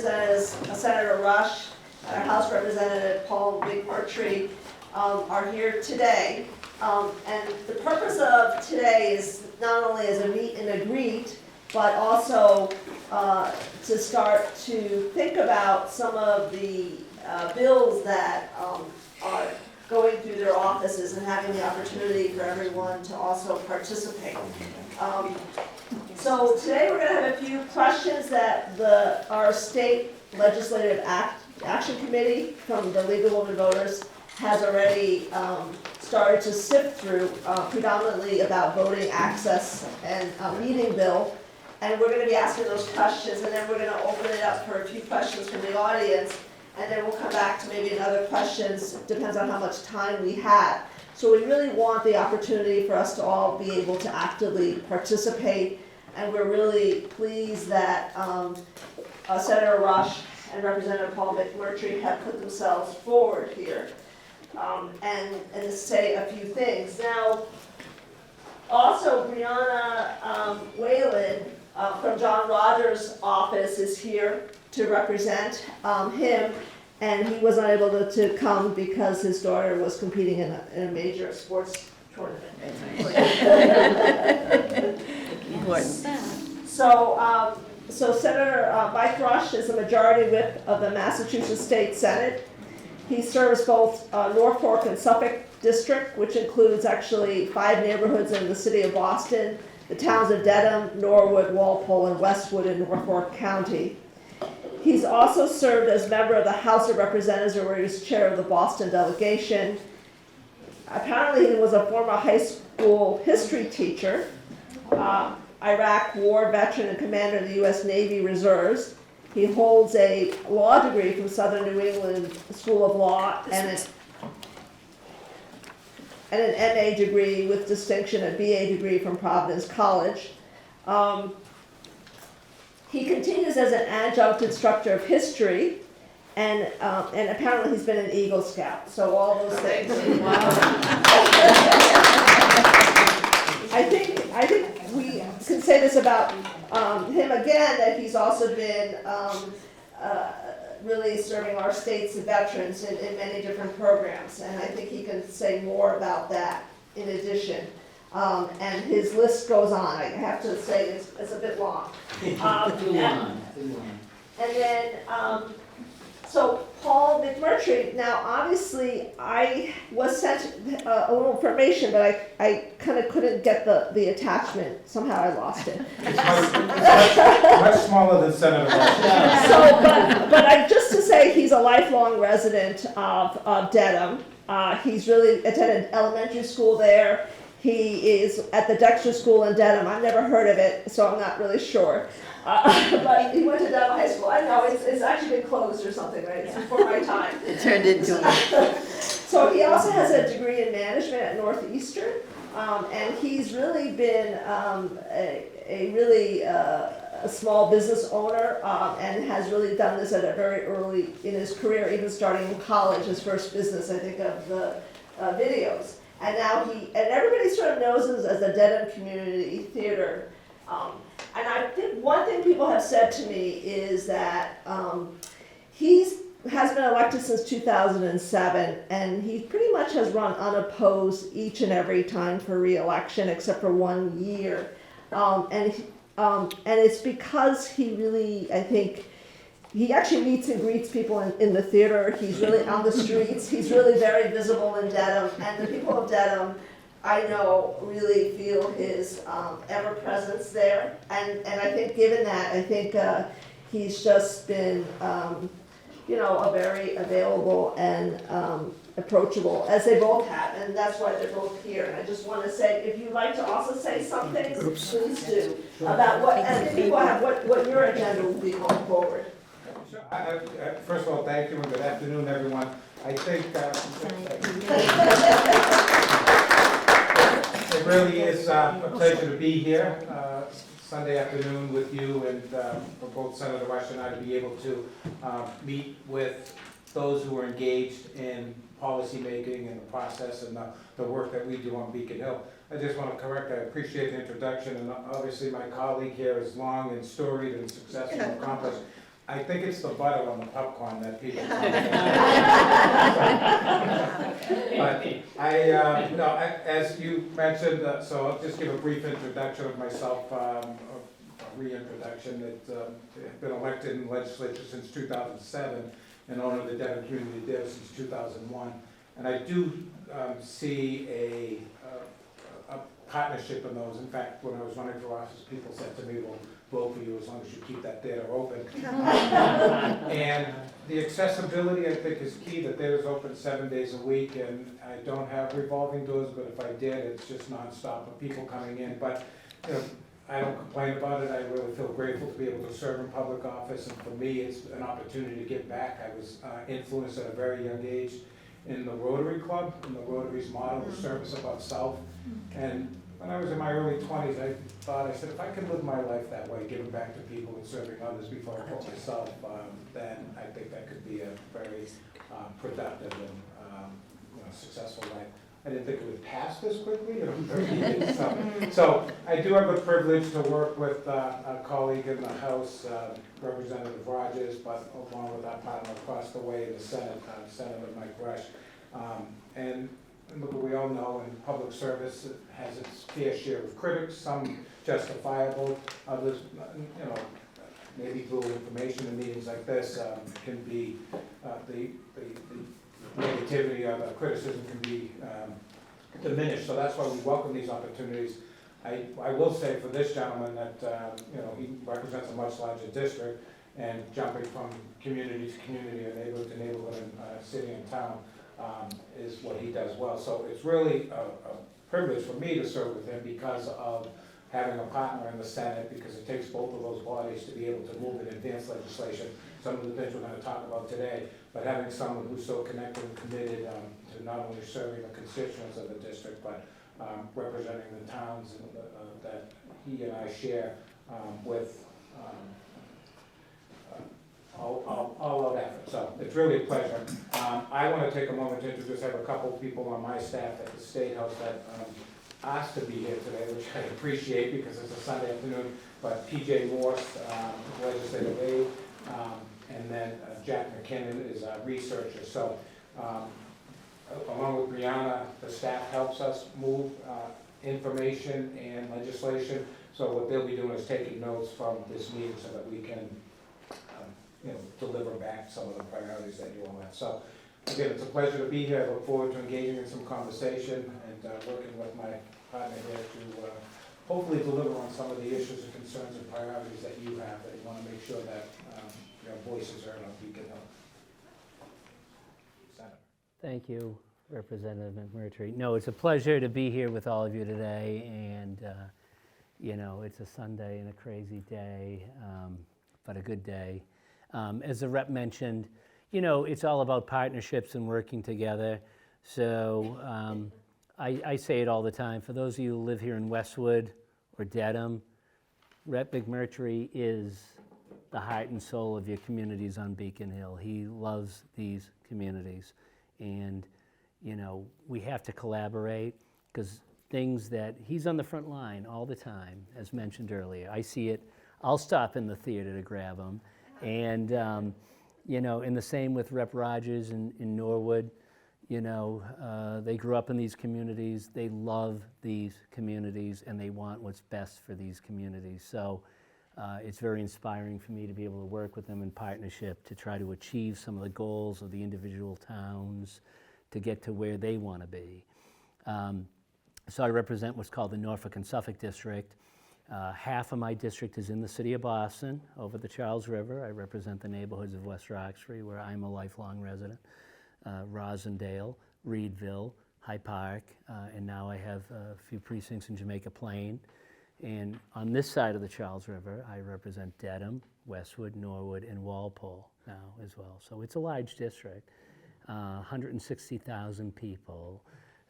Representatives Senator Rush and our House Representative Paul McMurtry are here today. And the purpose of today is not only as a meet and greet, but also to start to think about some of the bills that are going through their offices and having the opportunity for everyone to also participate. So today we're going to have a few questions that our state legislative action committee from the League of Women Voters has already started to sift through, predominantly about voting access and meeting bill. And we're going to be asking those questions, and then we're going to open it up for a few questions from the audience, and then we'll come back to maybe another questions, depends on how much time we have. So we really want the opportunity for us to all be able to actively participate, and we're really pleased that Senator Rush and Representative Paul McMurtry have put themselves forward here, and to say a few things. Now, also Brianna Whalen from John Rogers' office is here to represent him, and he was unable to come because his daughter was competing in a major sports tournament. So Senator Mike Rush is the majority whip of the Massachusetts State Senate. He serves both Norfolk and Suffolk District, which includes actually 5 neighborhoods in the city of Boston, the towns of Dedham, Norwood, Walpole, and Westwood in Norfolk County. He's also served as member of the House of Representatives, where he was chair of the Boston delegation. Apparently he was a former high school history teacher, Iraq war veteran and commander of the U.S. Navy Reserves. He holds a law degree from Southern New England School of Law and an MA degree with distinction, a BA degree from Providence College. He continues as an adjunct instructor of history, and apparently he's been an Eagle Scout, so all those things. I think we can say this about him again, that he's also been really serving our state's veterans in many different programs, and I think he can say more about that in addition. And his list goes on. I have to say it's a bit long. And then, so Paul McMurtry, now obviously I was sent a little information, but I kind of couldn't get the attachment. Somehow I lost it. It's much smaller than Senator Rush. So, but just to say, he's a lifelong resident of Dedham. He's really attended elementary school there. He is at the Dexter School in Dedham. I've never heard of it, so I'm not really sure. But he went to Dedham High School. I know it's actually been closed or something, right? It's before my time. It turned into it. So he also has a degree in management at Northeastern, and he's really been a small business owner, and has really done this at a very early in his career, even starting in college. His first business, I think, of the videos. And now everybody sort of knows him as the Dedham Community Theater. And I think one thing people have said to me is that has been elected since 2007, and he pretty much has run unopposed each and every time for re-election, except for 1 year. And it's because he really, I think, he actually meets and greets people in the theater. He's really on the streets. He's really very visible in Dedham. And the people of Dedham, I know, really feel his ever-presence there. And I think given that, I think he's just been, a very available and approachable, as they both have. And that's why they're both here. And I just want to say, if you'd like to also say something, please do. About what, and people have what your agenda will be going forward. First of all, thank you and good afternoon, everyone. I think it really is a pleasure to be here Sunday afternoon with you, and for both Senator Rush and I to be able to meet with those who are engaged in policy making and the process and the work that we do on Beacon Hill. I just want to correct, I appreciate the introduction, and obviously my colleague here is long and storied and successful and accomplished. I think it's the butter on the popcorn that people. But as you mentioned, so I'll just give a brief introduction of myself, a reintroduction. I've been elected in the legislature since 2007 and owner of the Dedham Community Theater since 2001. And I do see a partnership in those. In fact, when I was running for office, people said to me, "Well, vote for you as long as you keep that theater open." And the accessibility, I think, is key. The theater's open 7 days a week, and I don't have revolving doors, but if I did, it's just nonstop of people coming in. But you know, I don't complain about it. I really feel grateful to be able to serve in public office, and for me, it's an opportunity to give back. I was influenced at a very young age in the Rotary Club, in the Rotary's model of service above self. And when I was in my early 20s, I said, if I could live my life that way, giving back to people and serving others before I put myself, then I think that could be a very productive and successful life. I didn't think it would pass this quickly, 30 years. So I do have the privilege to work with a colleague in the House, Representative Rogers, but along with our partner across the way in the Senate, Senator Mike Rush. And look, we all know in public service it has its fair share of critics, some justifiable, others, maybe through information in meetings like this can be the negativity of criticism can be diminished. So that's why we welcome these opportunities. I will say for this gentleman that he represents a much larger district, and jumping from community to community, or neighborhood to neighborhood, and city and town is what he does well. So it's really a privilege for me to serve with him because of having a partner in the Senate, because it takes both of those bodies to be able to move and advance legislation, some of the things we're going to talk about today, but having someone who's so connected and committed to not only serving the constituents of the district, but representing the towns that he and I share with all out effort. So it's really a pleasure. I want to take a moment to introduce, I have a couple of people on my staff at the State House that asked to be here today, which I appreciate because it's a Sunday afternoon, but PJ Morse, legislative aide, and then Jack McKinnon is a researcher. So along with Brianna, the staff helps us move information and legislation. So what they'll be doing is taking notes from this meeting so that we can deliver back some of the priorities that you all have. So again, it's a pleasure to be here. I look forward to engaging in some conversation and working with my partner here to hopefully deliver on some of the issues and concerns and priorities that you have, that you want to make sure that your voices are heard on Beacon Hill. Senator. Thank you, Representative McMurtry. No, it's a pleasure to be here with all of you today, and it's a Sunday and a crazy day, but a good day. As the rep mentioned, it's all about partnerships and working together. So I say it all the time. For those of you who live here in Westwood or Dedham, Rep McMurtry is the heart and soul of your communities on Beacon Hill. He loves these communities. And, we have to collaborate because things that he's on the front line all the time, as mentioned earlier. I see it. I'll stop in the theater to grab him. And, and the same with Rep Rogers in Norwood. They grew up in these communities. They love these communities, and they want what's best for these communities. So it's very inspiring for me to be able to work with them in partnership to try to achieve some of the goals of the individual towns to get to where they want to be. So I represent what's called the Norfolk and Suffolk District. Half of my district is in the city of Boston, over the Charles River. I represent the neighborhoods of West Roxbury, where I'm a lifelong resident, Rosendale, Reedville, High Park, and now I have a few precincts in Jamaica Plain. And on this side of the Charles River, I represent Dedham, Westwood, Norwood, and Walpole now as well. So it's a large district, 160,000 people.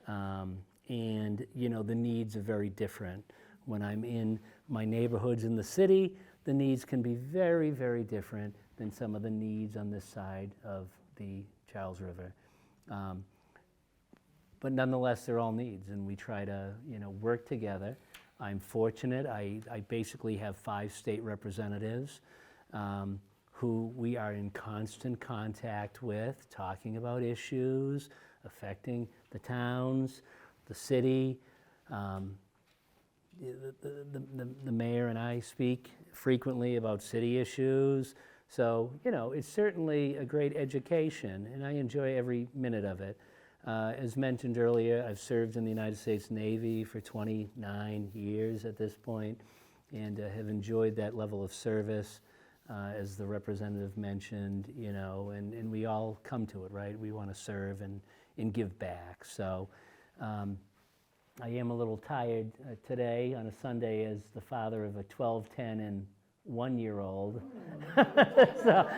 And, the needs are very different. When I'm in my neighborhoods in the city, the needs can be very, very different than some of the needs on this side of the Charles River. But nonetheless, they're all needs, and we try to, work together. I'm fortunate. I basically have 5 state representatives who we are in constant contact with, talking about issues affecting the towns, the city. The mayor and I speak frequently about city issues. So, it's certainly a great education, and I enjoy every minute of it. As mentioned earlier, I've served in the United States Navy for 29 years at this point, and have enjoyed that level of service, as the representative mentioned, and we all come to it, right? We want to serve and give back. So I am a little tired today on a Sunday as the father of a 12, 10, and 1-year-old. So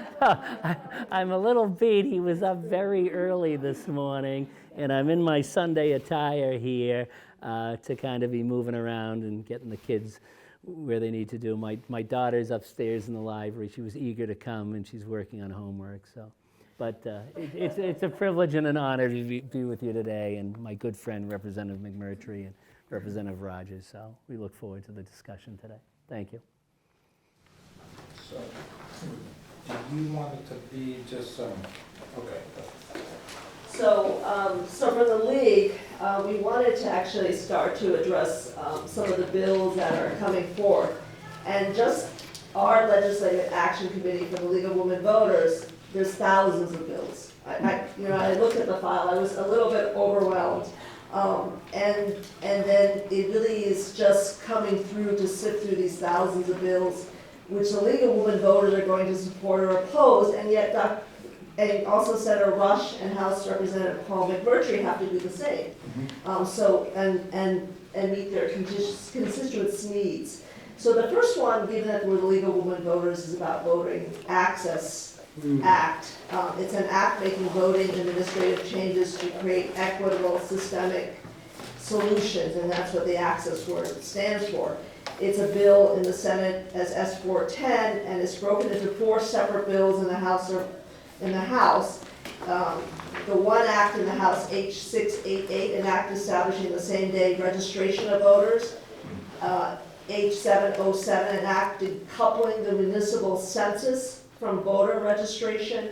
I'm a little beat. He was up very early this morning, and I'm in my Sunday attire here to kind of be moving around and getting the kids where they need to do. My daughter's upstairs in the library. She was eager to come, and she's working on homework. So, but it's a privilege and an honor to be with you today, and my good friend Representative McMurtry and Representative Rogers. So we look forward to the discussion today. Thank you. So, do you want it to be just okay. So for the league, we wanted to actually start to address some of the bills that are coming forth. And just our Legislative Action Committee for the League of Women Voters, there's thousands of bills. I looked at the file, I was a little bit overwhelmed. And then it really is just coming through to sift through these thousands of bills, which the League of Women Voters are going to support or oppose, and yet and also Senator Rush and House Representative Paul McMurtry have to do the same. And meet their constituents' needs. So the first one, given that we're the League of Women Voters, is about Voting Access Act. It's an act making voting administrative changes to create equitable systemic solutions, and that's what the access word stands for. It's a bill in the Senate as S410, and it's broken into 4 separate bills in the House. The one act in the House, H688, an act establishing the same-day registration of voters. H707, an act decoupling the municipal census from voter registration.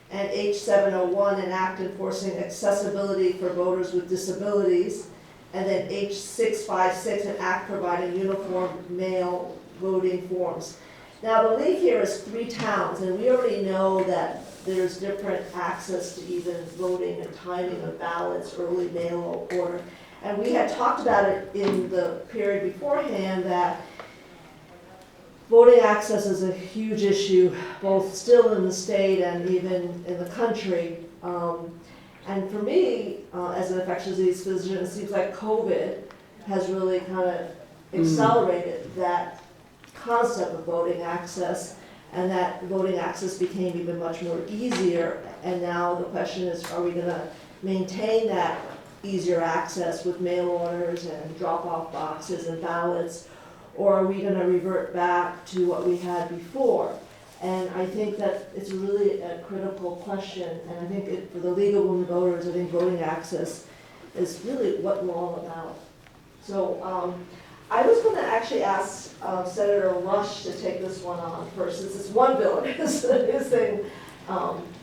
And H701, an act enforcing accessibility for voters with disabilities. And then H656, an act providing uniform mail voting forms. Now the league here is 3 towns, and we already know that there's different access to even voting and timing of ballots, early mail order. And we had talked about it in the period beforehand that voting access is a huge issue, both still in the state and even in the country. And for me, as an infectious disease physician, it seems like COVID has really kind of accelerated that concept of voting access, and that voting access became even much more easier. And now the question is, are we going to maintain that easier access with mail orders and drop-off boxes and ballots, or are we going to revert back to what we had before? And I think that it's really a critical question, and I think for the League of Women Voters, I think voting access is really what we're all about. So I was going to actually ask Senator Rush to take this one on first, since it's one bill, his thing.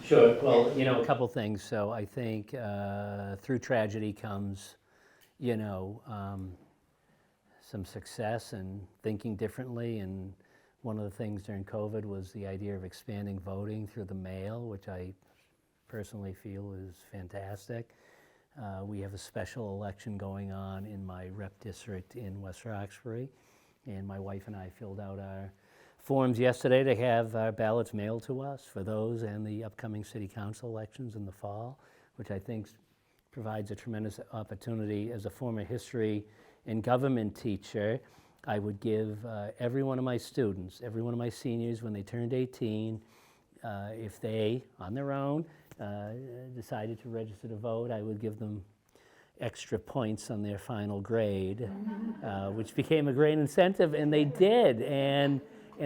Sure. Well, a couple things. So I think through tragedy comes, some success and thinking differently. And one of the things during COVID was the idea of expanding voting through the mail, which I personally feel is fantastic. We have a special election going on in my rep district in West Roxbury, and my wife and I filled out our forms yesterday to have our ballots mailed to us for those and the upcoming city council elections in the fall, which I think provides a tremendous opportunity. As a former history and government teacher, I would give every one of my students, every one of my seniors, when they turned 18, if they, on their own, decided to register to vote, I would give them extra points on their final grade, which became a great incentive, and they did. And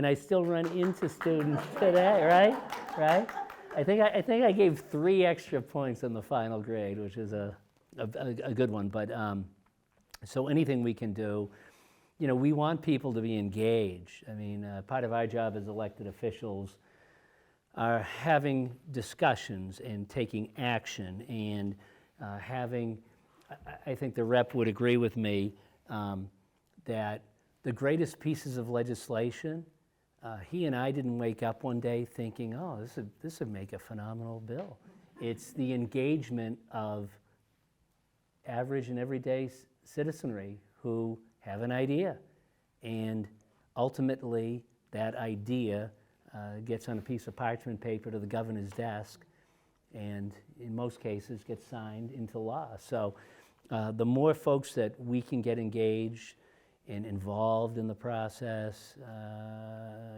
I still run into students today, right? I think I gave 3 extra points on the final grade, which is a good one. But so anything we can do, we want people to be engaged. I mean, part of our job as elected officials are having discussions and taking action and having, I think the rep would agree with me, that the greatest pieces of legislation, he and I didn't wake up one day thinking, oh, this would make a phenomenal bill. It's the engagement of average and everyday citizenry who have an idea. And ultimately, that idea gets on a piece of parchment paper to the governor's desk, and in most cases gets signed into law. So the more folks that we can get engaged and involved in the process,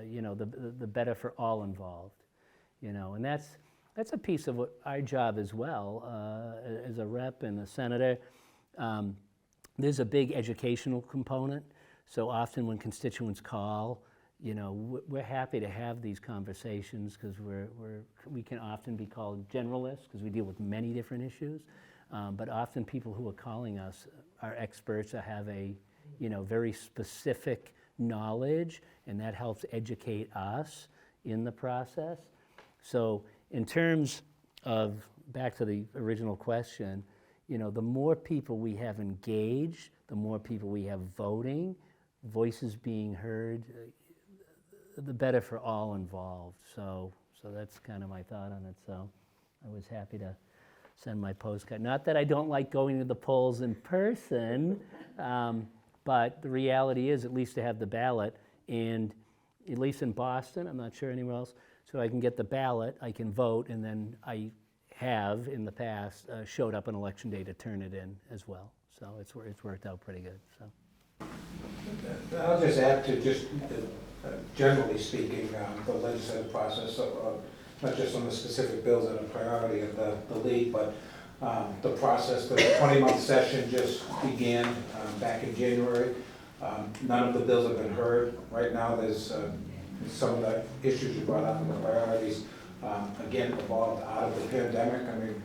the better for all involved. And that's a piece of what our job as well, as a rep and a senator. There's a big educational component. So often when constituents call, we're happy to have these conversations because we can often be called generalists because we deal with many different issues. But often people who are calling us are experts or have a very specific knowledge, and that helps educate us in the process. So in terms of, back to the original question, the more people we have engaged, the more people we have voting, voices being heard, the better for all involved. So that's kind of my thought on it. So I was happy to send my postcard. Not that I don't like going to the polls in person, but the reality is at least to have the ballot, and at least in Boston, I'm not sure anywhere else, so I can get the ballot, I can vote, and then I have in the past showed up on election day to turn it in as well. So it's worked out pretty good. So I'll just add to generally speaking, the legislative process, not just on the specific bills that are priority of the league, but the process. The 20-month session just began back in January. None of the bills have been heard. Right now, there's some of the issues you brought up in the priorities, again, evolved out of the pandemic. I mean,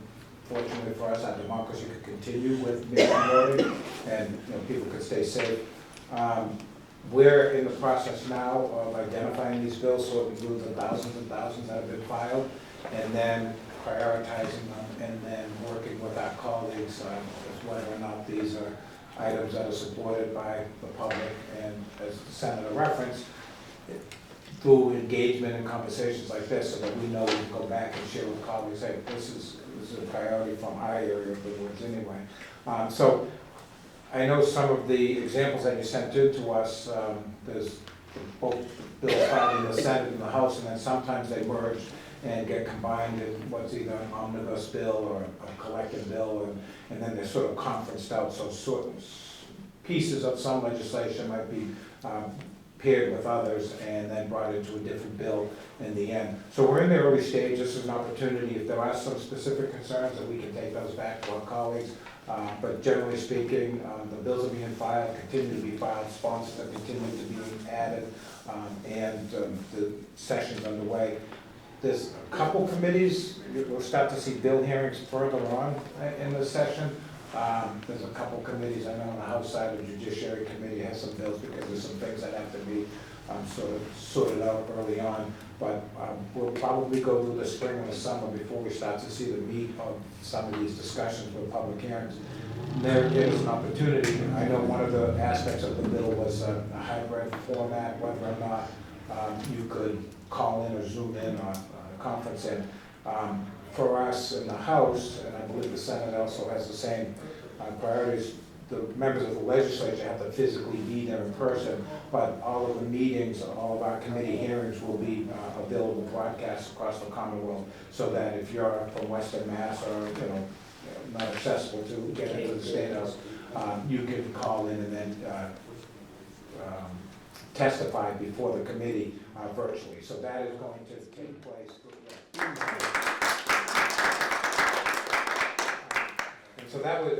fortunately for us, our democracy could continue with mail voting, and people could stay safe. We're in the process now of identifying these bills, so it includes the thousands and thousands that have been filed, and then prioritizing them, and then working with our colleagues as whether or not these are items that are supported by the public. And as the Senator referenced, through engagement and conversations like this, so that we know we can go back and share with colleagues, hey, this is a priority from our area of the woods anyway. So I know some of the examples that you sent in to us, there's both bills filed in the Senate and the House, and then sometimes they merge and get combined in what's either an omnibus bill or a collective bill, and then they're sort of conferenced out. So pieces of some legislation might be paired with others and then brought into a different bill in the end. So we're in the early stage. This is an opportunity. If there are some specific concerns, that we can take those back to our colleagues. But generally speaking, the bills are being filed, continue to be filed, sponsors are continuing to be added, and the session's underway. There's a couple committees, we'll start to see bill hearings further on in the session. There's a couple committees, I know on the House side, the Judiciary Committee has some bills because there's some things that have to be sort of sorted out early on. But we'll probably go through the spring and the summer before we start to see the meat of some of these discussions with public hearings. And there is an opportunity. I know one of the aspects of the bill was a hybrid format, whether or not you could call in or Zoom in or conference in. For us in the House, and I believe the Senate also has the same priorities, the members of the legislature have to physically be there in person, but all of the meetings, all of our committee hearings will be available broadcast across the Commonwealth, so that if you're from Western Mass or not accessible to get into the State House, you can call in and then testify before the committee virtually. So that is going to take place. So that was,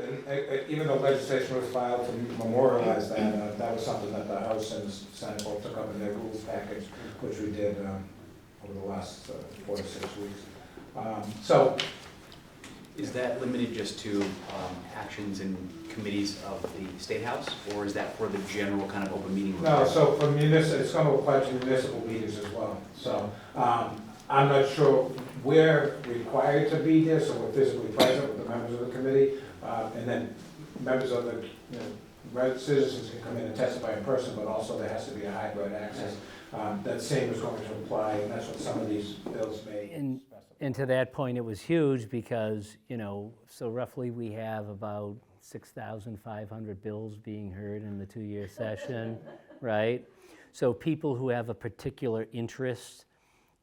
even though legislation was filed to memorialize that, that was something that the House and Senate both took up in their rules package, which we did over the last 4 to 6 weeks. So, is that limited just to actions in committees of the State House, or is that for the general kind of open meeting? No, so for municipal, it's going to apply to municipal meetings as well. So I'm not sure we're required to be there, so we're physically present with the members of the committee. And then members of the, citizens can come in and testify in person, but also there has to be a hybrid access. That same is going to apply, and that's what some of these bills may And- specify. And to that point, it was huge because, so roughly we have about 6,500 bills being heard in the two-year session, right? So people who have a particular interest,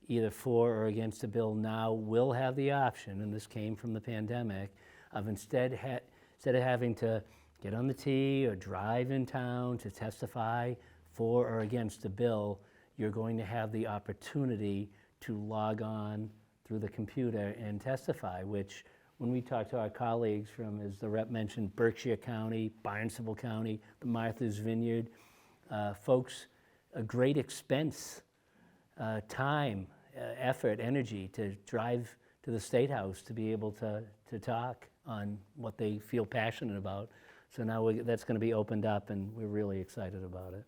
either for or against a bill now, will have the option, and this came from the pandemic, of instead of having to get on the T or drive in town to testify for or against a bill, you're going to have the opportunity to log on through the computer and testify, which when we talk to our colleagues from, as the rep mentioned, Berkshire County, Barnstable County, the Martha's Vineyard, folks, a great expense, time, effort, energy to drive to the State House to be able to talk on what they feel passionate about. So now that's going to be opened up, and we're really excited about it.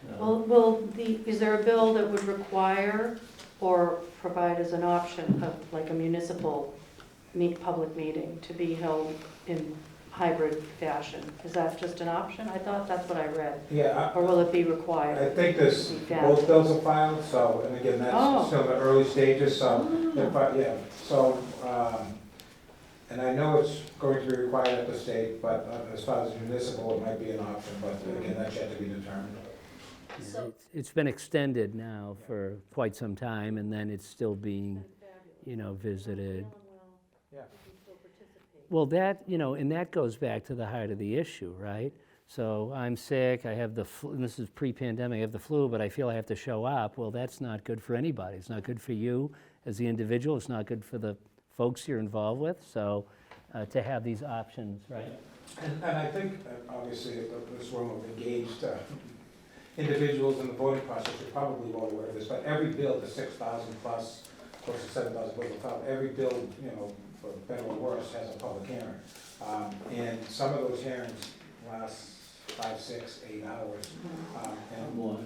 Well, is there a bill that would require or provide as an option of like a municipal public meeting to be held in hybrid fashion? Is that just an option? I thought that's what I read. Yeah, Or will it be I required? think this, both bills are filed, so, and again, Oh. that's still in the early stages, so, and I know it's going to be required at the state, but as far as municipal, it might be an option, but again, that's yet to be determined. So- It's been extended now for quite some time, and then it's still being, visited. Yeah. Well, that, and that goes back to the heart of the issue, right? So I'm sick, I have the flu, and this is pre-pandemic, I have the flu, but I feel I have to show up. Well, that's not good for anybody. It's not good for you as the individual, it's not good for the folks you're involved with, so to have these options, right? And I think, obviously, this room of engaged individuals in the voting process are probably well aware of this, but every bill, the 6,000 plus, close to 7,000 bills on top, every bill, for better or worse, has a public hearing. And some of those hearings last 5, 6, 8 hours. And More.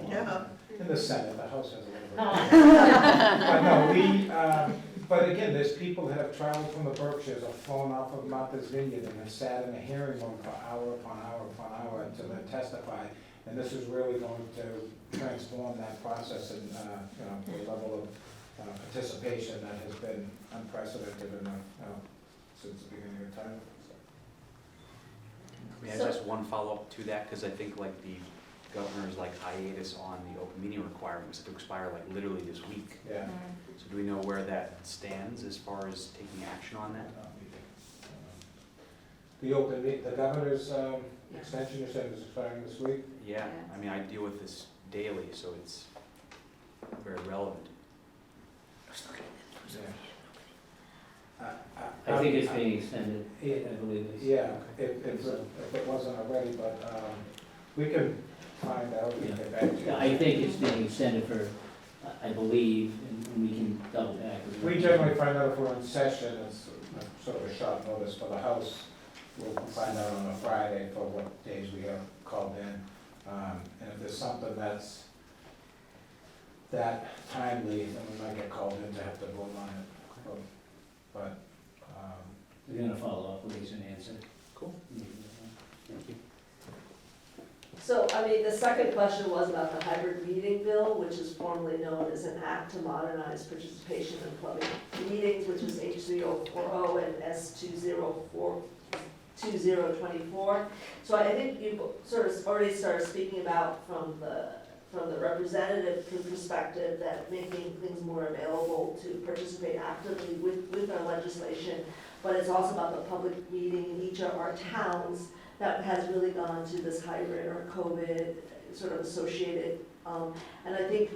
more. In the Senate, the House has a little bit. But no, but again, there's people that have traveled from the Berkshires or flown off of Martha's Vineyard and have sat in a hearing room for hour upon hour upon hour until they testify. And this is really going to transform that process and, the level of participation that has been unprecedented since the beginning of time. May I just one follow-up to that, because I think like the governor's hiatus on the open meeting requirement was to expire literally this week. Yeah. So do we know where that stands as far as taking action on that? The governor's extension, you said, is expiring this week? Yeah, I mean, I deal with this daily, so it's very relevant. I think it's being extended, I Yeah, believe it's. yeah, if it wasn't already, but we can find out and get back to you. Yeah, I think it's being extended for, I believe, and we can double back. We generally find out if we're in session, it's sort of a short notice for the House. We'll find out on a Friday for what days we have called in. And if there's something that's that timely, then we might get called in to have to vote on it. But, We're gonna follow up with an answer. Cool. Thank you. So, the second question was about the hybrid meeting bill, which is formerly known as an act to modernize participation in public meetings, which is H3040 and S2024. So I think you've sort of already started speaking about from the representative perspective that making things more available to participate actively with our legislation, but it's also about the public meeting in each of our towns that has really gone to this hybrid or COVID sort of associated. And I think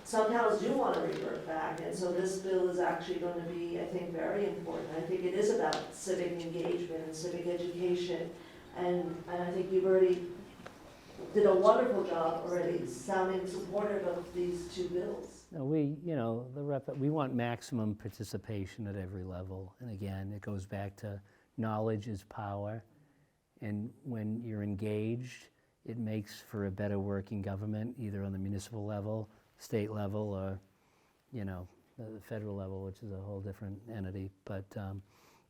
some towns do want to revert back, and so this bill is actually going to be, I think, very important. I think it is about civic engagement and civic education, and I think you've already did a wonderful job already sounding supportive of these two bills. No, we want maximum participation at every level. And again, it goes back to knowledge is power. And when you're engaged, it makes for a better working government, either on the municipal level, state level, or, you know, the federal level, which is a whole different entity. But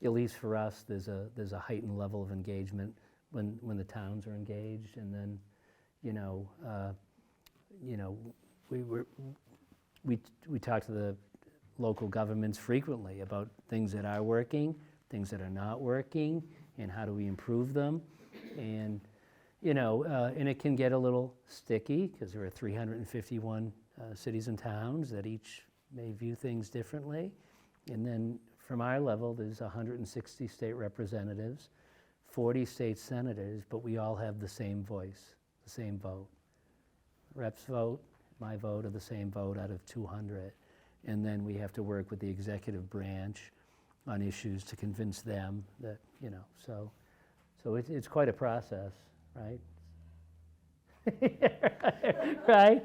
at least for us, there's a heightened level of engagement when the towns are engaged, and then, you know, we talk to the local governments frequently about things that are working, things that are not working, and how do we improve them. And, you know, and it can get a little sticky because there are 351 cities and towns that each may view things differently. And then from our level, there's 160 state representatives, 40 state senators, but we all have the same voice, the same vote. Reps vote, my vote are the same vote out of 200. And then we have to work with the executive branch on issues to convince them that, you know, so it's quite a process, right? Right?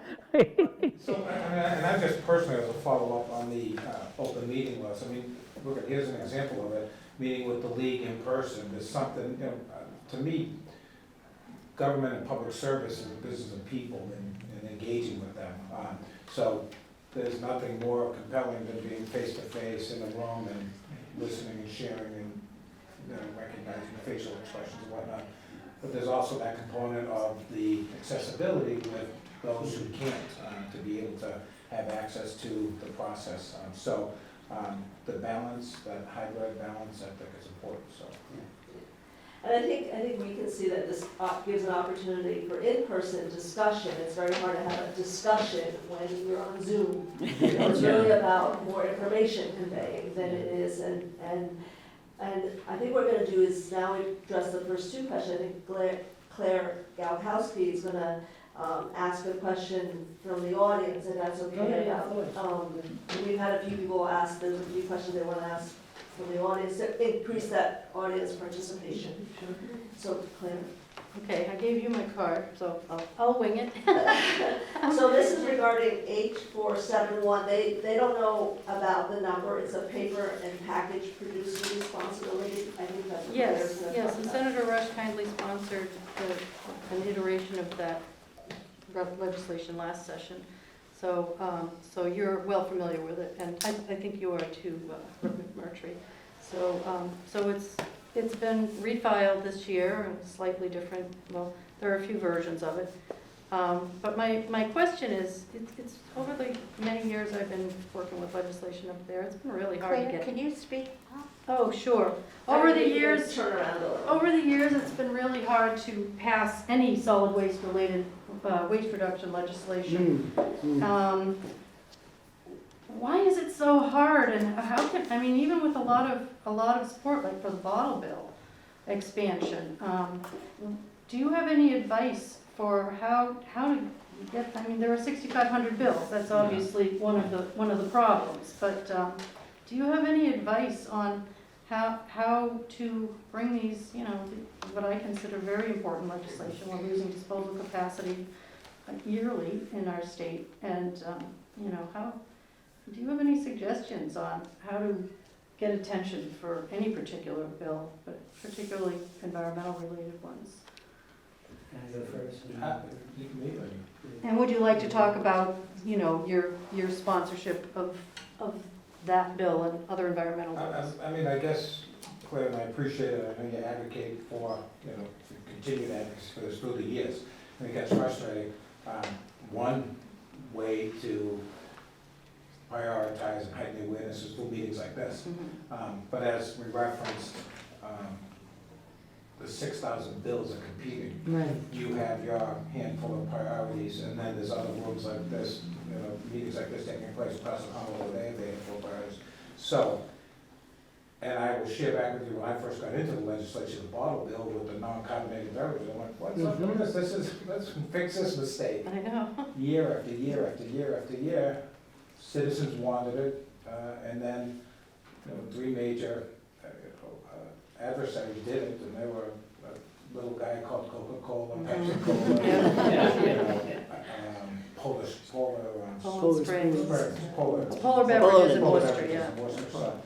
So, and I just personally, as a follow-up on the open meeting laws, I mean, look, here's an example of it, meeting with the league in person, there's something, you know, to me, government and public service is a business of people and engaging with them. So there's nothing more compelling than being face-to-face in a room and listening and sharing and, you know, recognizing the facial expressions and whatnot. But there's also that component of the accessibility with those who can't, to be able to have access to the process. So the balance, that hybrid balance, I think is important, so. And I think we can see that this gives an opportunity for in-person discussion. It's very hard to have a discussion when you're on Zoom. It's really about more information conveying than it is, and I think what we're gonna do is now address the first two questions. I think Claire Galkowski is gonna ask a question from the audience, if that's okay. We've had a few people ask, there's a few questions they wanna ask from the audience to increase that audience participation. So Claire. Okay, I gave you my card, so I'll wing it. So this is regarding H471. They don't know about the number. It's a paper and package producer responsibility. I think that's what Yes, Claire's gonna yes, talk and about. Senator Rush kindly sponsored an iteration of that legislation last session. So, so you're well familiar with it, and I think you are too, Rick McMurtry. So, so it's been refiled this year, and slightly different. Well, there are a few versions of it. But my question is, it's over the many years I've been working with legislation up there, it's been really hard to Claire, get. can you speak? Oh, sure. I Over think the you can years, turn around a little. over the years, it's been really hard to pass any solid waste related waste reduction legislation. Why is it so hard, and how can, I mean, even with a lot of support, like for the bottle bill expansion, do you have any advice for how to get, I mean, there are 6,500 bills, that's obviously one of the problems, but do you have any advice on how to bring these, you know, what I consider very important legislation? We're losing disposal capacity yearly in our state, and, you know, how, do you have any suggestions on how to get attention for any particular bill, but particularly environmental related ones? Can I go first? You can leave it. And would you like to talk about, you know, your sponsorship of that bill and other environmental bills? I mean, I guess, Claire, and I appreciate it, I know you advocate for, you know, continued advocacy for this through the years. I think that's frustrating. One way to prioritize and heighten awareness is through meetings like this. But as we referenced, the 6,000 bills are competing. Right. You have your handful of priorities, and then there's other rooms like this, you know, meetings like this taking place across the Commonwealth, they have their handful of priorities. So, and I will share back with you, when I first got into the legislature, the bottle bill with the non-carbonated beverages, I'm like, what's up with this? Let's fix this mistake. I know. Year after year after year after year, citizens wanted it, and then, you know, three major adversaries did it, and they were a little guy called Coca-Cola, Pepsi-Cola, you know, Poland Springs. Polar Polar beverages in Polar Worcester, beverages yeah. in Worcester, so.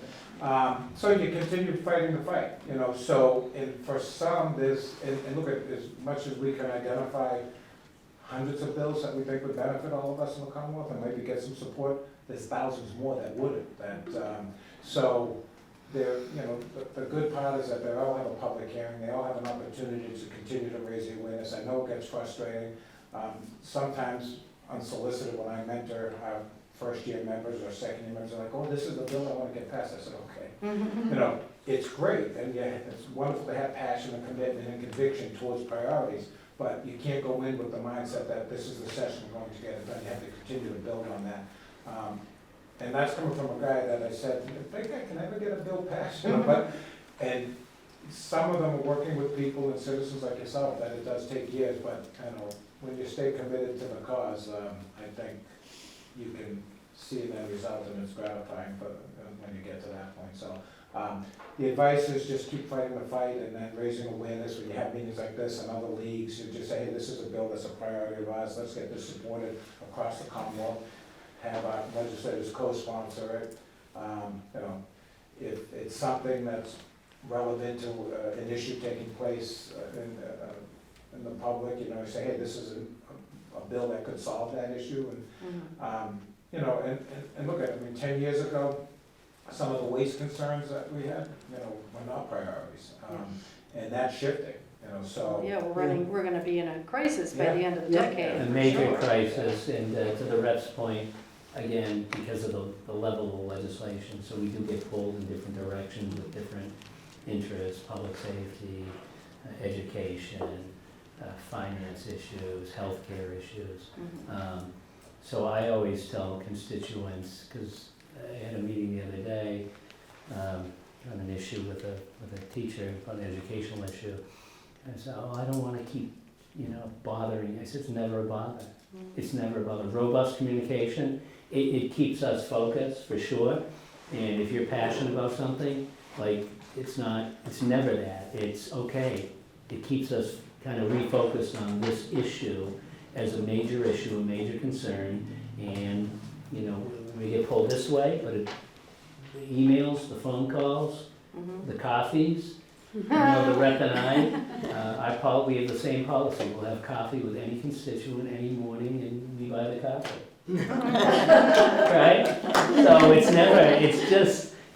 So you continue fighting the fight, you know, so, and for some, there's, and look at, as much as we can identify hundreds of bills that we think would benefit all of us in the Commonwealth and maybe get some support, there's thousands more that wouldn't, so they're, the good part is that they all have a public hearing, they all have an opportunity to continue to raise the awareness. I know it gets frustrating, sometimes unsolicited when I mentor our first-year members or second-year members, they're like, oh, this is the bill I wanna get passed. I said, okay. It's great, and yeah, it's wonderful to have passion and commitment and conviction towards priorities, but you can't go in with the mindset that this is the session we're going to get it done. You have to continue to build on that. And that's coming from a guy that I said, you think I can ever get a bill passed? And some of them are working with people and citizens like yourself, that it does take years, but, when you stay committed to the cause, I think you can see the end result, and it's gratifying when you get to that point. So the advice is just keep fighting the fight, and then raising awareness. When you have meetings like this and other leagues, you just say, hey, this is a bill that's a priority of ours, let's get this supported across the Commonwealth. Have our legislators co-sponsor it. If it's something that's relevant to an issue taking place in the public, say, hey, this is a bill that could solve that issue, and look at it. 10 years ago, some of the waste concerns that we had, were not priorities, and that's shifting, so. Yeah, we're gonna be in a crisis by the end of the decade. A for major sure. crisis, and to the rep's point, again, because of the level of legislation, so we do get pulled in different directions with different interests, public safety, education, finance issues, healthcare issues. So I always tell constituents, because I had a meeting the other day on an issue with a teacher, on an educational issue. And I said, oh, I don't want to keep, bothering. I said, it's never a bother. It's never a bother. Robust communication, it keeps us focused for sure. And if you're passionate about something, it's never that. It's okay. It keeps us kind of refocused on this issue as a major issue, a major concern. And, we get pulled this way, but the emails, the phone calls, the coffees, the rep and we have the same policy. We'll have coffee with any constituent any morning, and we buy the coffee. Right? So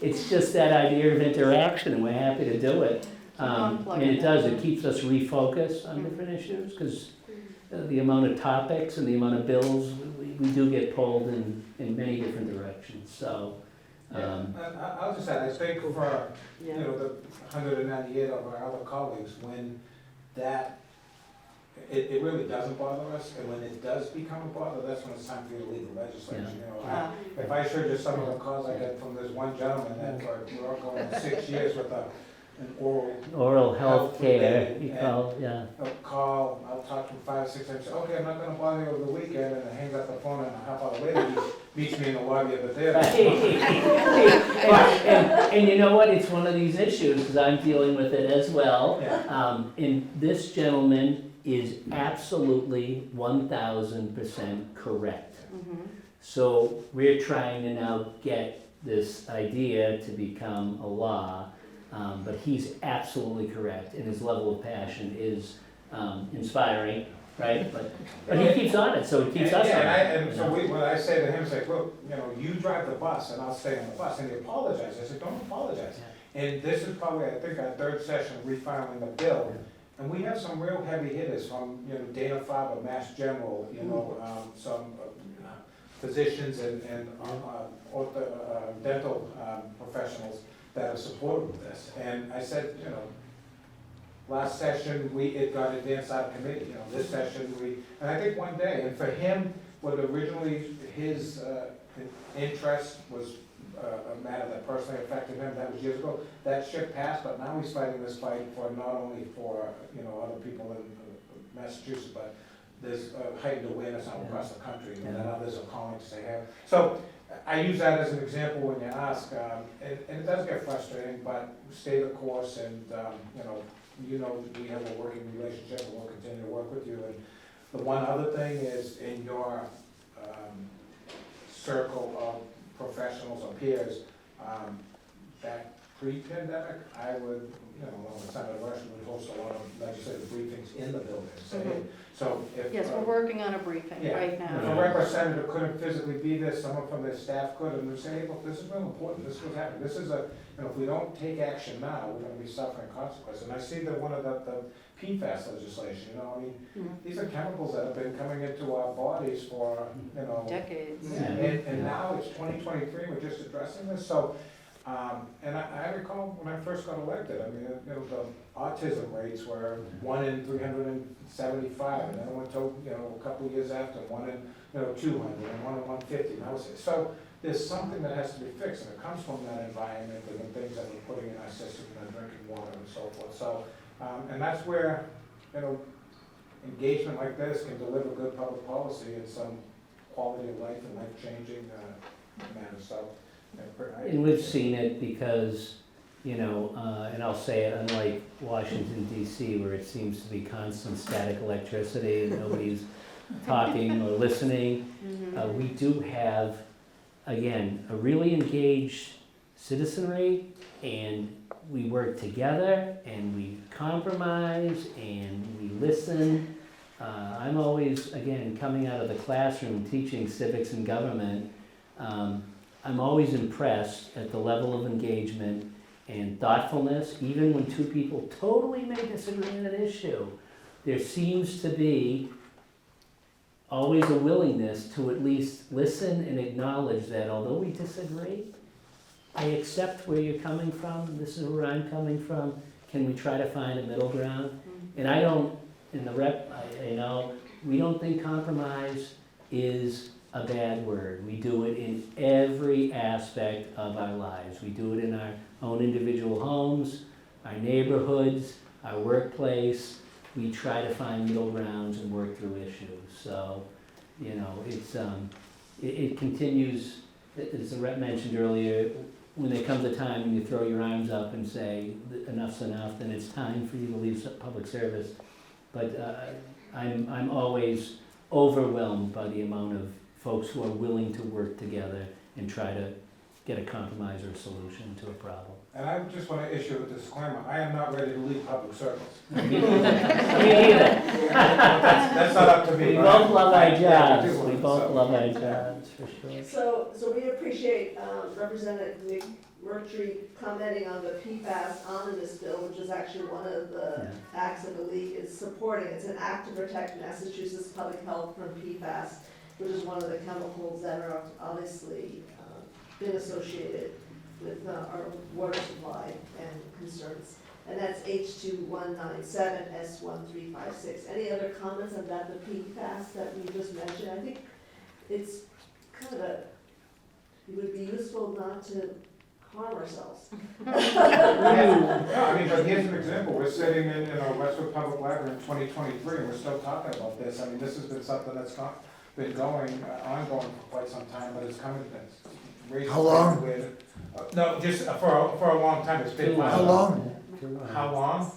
it's just that idea of interaction, and we're happy to do it. And it keeps us refocused on different issues, because the amount of topics and the amount of bills, we do get pulled in many different directions, so. And I'll just add, I think for, the 198 of our other colleagues, when it really doesn't bother us, and when it does become a bother, that's when it's time for you to leave the legislature, If I showed you some of the calls I get from this one gentleman that we're all going 6 years with an oral health care, I'll talk to him 5 or 6 times, okay, I'm not gonna bother you over the weekend, and I hang up the phone, and a half hour later, he meets me in the lobby of the theater. And you know what, it's one of these issues, because I'm dealing with it as well. And this gentleman is absolutely 1000% correct. So we're trying to now get this idea to become a law. But he's absolutely correct, and his level of passion is inspiring, right? But he keeps on it, so it keeps us on it. And so when I say to him, it's like, look, you drive the bus, and I'll stay on the bus, and he apologizes. I said, don't apologize. And this is probably, I think, our third session refiling the bill. And we have some real heavy hitters from, Dana-Farber, Mass General, some physicians and dental professionals that have supported this. And I said, last session, it got advanced out of committee, this session, and I think one day, and for him, what originally his interest was a matter that personally affected him, that was years ago, that ship passed, but now he's fighting this fight for not only for, other people in Massachusetts, but there's a heightened awareness all across the country, and that others are calling to say, hey. So I use that as an example when you ask, and it does get frustrating, but stay the course, and, we have a working relationship, and we'll continue to work with you. And the one other thing is, in your circle of professionals or peers, that pre-pandemic, I would, along with Senator Rush, would host a lot of legislative briefings in the building, say, so if. Yes, we're working on a briefing Yeah. right If a now. representative couldn't physically be there, someone from their staff could, and would say, hey, look, this is real important, this is what's happening, this is if we don't take action now, we're gonna be suffering consequences. And I see that one of the PFAS legislation, these are chemicals that have been coming into our bodies for, Decades. and now it's 2023, we're just addressing this, so, and I recall when I first got elected, the autism rates were 1 in 375, and then it went to, a couple of years after, 1 in, 200, and 1 in 150, and I was, so there's something that has to be fixed, and it comes from that environment and the things that we're putting in our system, and drinking water and so forth, so, and that's where, engagement like this can deliver good public policy and some quality of life and life-changing matters, so. And we've seen it because, and I'll say it, unlike Washington DC, where it seems to be constant static electricity and nobody's talking or listening, we do have, again, a really engaged citizenry, and we work together, and we compromise, and we listen. I'm always, again, coming out of the classroom teaching civics and government, I'm always impressed at the level of engagement and thoughtfulness, even when two people totally may disagree on an issue. There seems to be always a willingness to at least listen and acknowledge that although we disagree, I accept where you're coming from, this is where I'm coming from, can we try to find a middle ground? And I don't, in the we don't think compromise is a bad word. We do it in every aspect of our lives. We do it in our own individual homes, our neighborhoods, our workplace. We try to find middle grounds and work through issues. So, it's it continues, as the rep mentioned earlier, when there comes a time when you throw your arms up and say, enough's enough, then it's time for you to leave public service. But I'm always overwhelmed by the amount of folks who are willing to work together and try to get a compromise or a solution to a problem. And I just want to issue a disclaimer, I am not ready to leave public service. Me neither. That's not up to me. We both love our jobs. Yeah, We both love our jobs, for sure. So we appreciate Representative Nick Murtry commenting on the PFAS omnibus bill, which is actually one of the acts that the league is supporting. It's an act to protect Massachusetts public health from PFAS, which is one of the chemicals that are obviously been associated with our water supply and concerns. And that's H2197 S1356. Any other comments about the PFAS that we just mentioned? I think it's kind of it would be useful not to harm ourselves. Yeah, but here's an example, we're sitting in, Westwood Public Library in 2023, and we're still talking about this. This has been something that's been going, ongoing for quite some time, but it's coming, How long? No, just for a long time, it's been. How long? How long?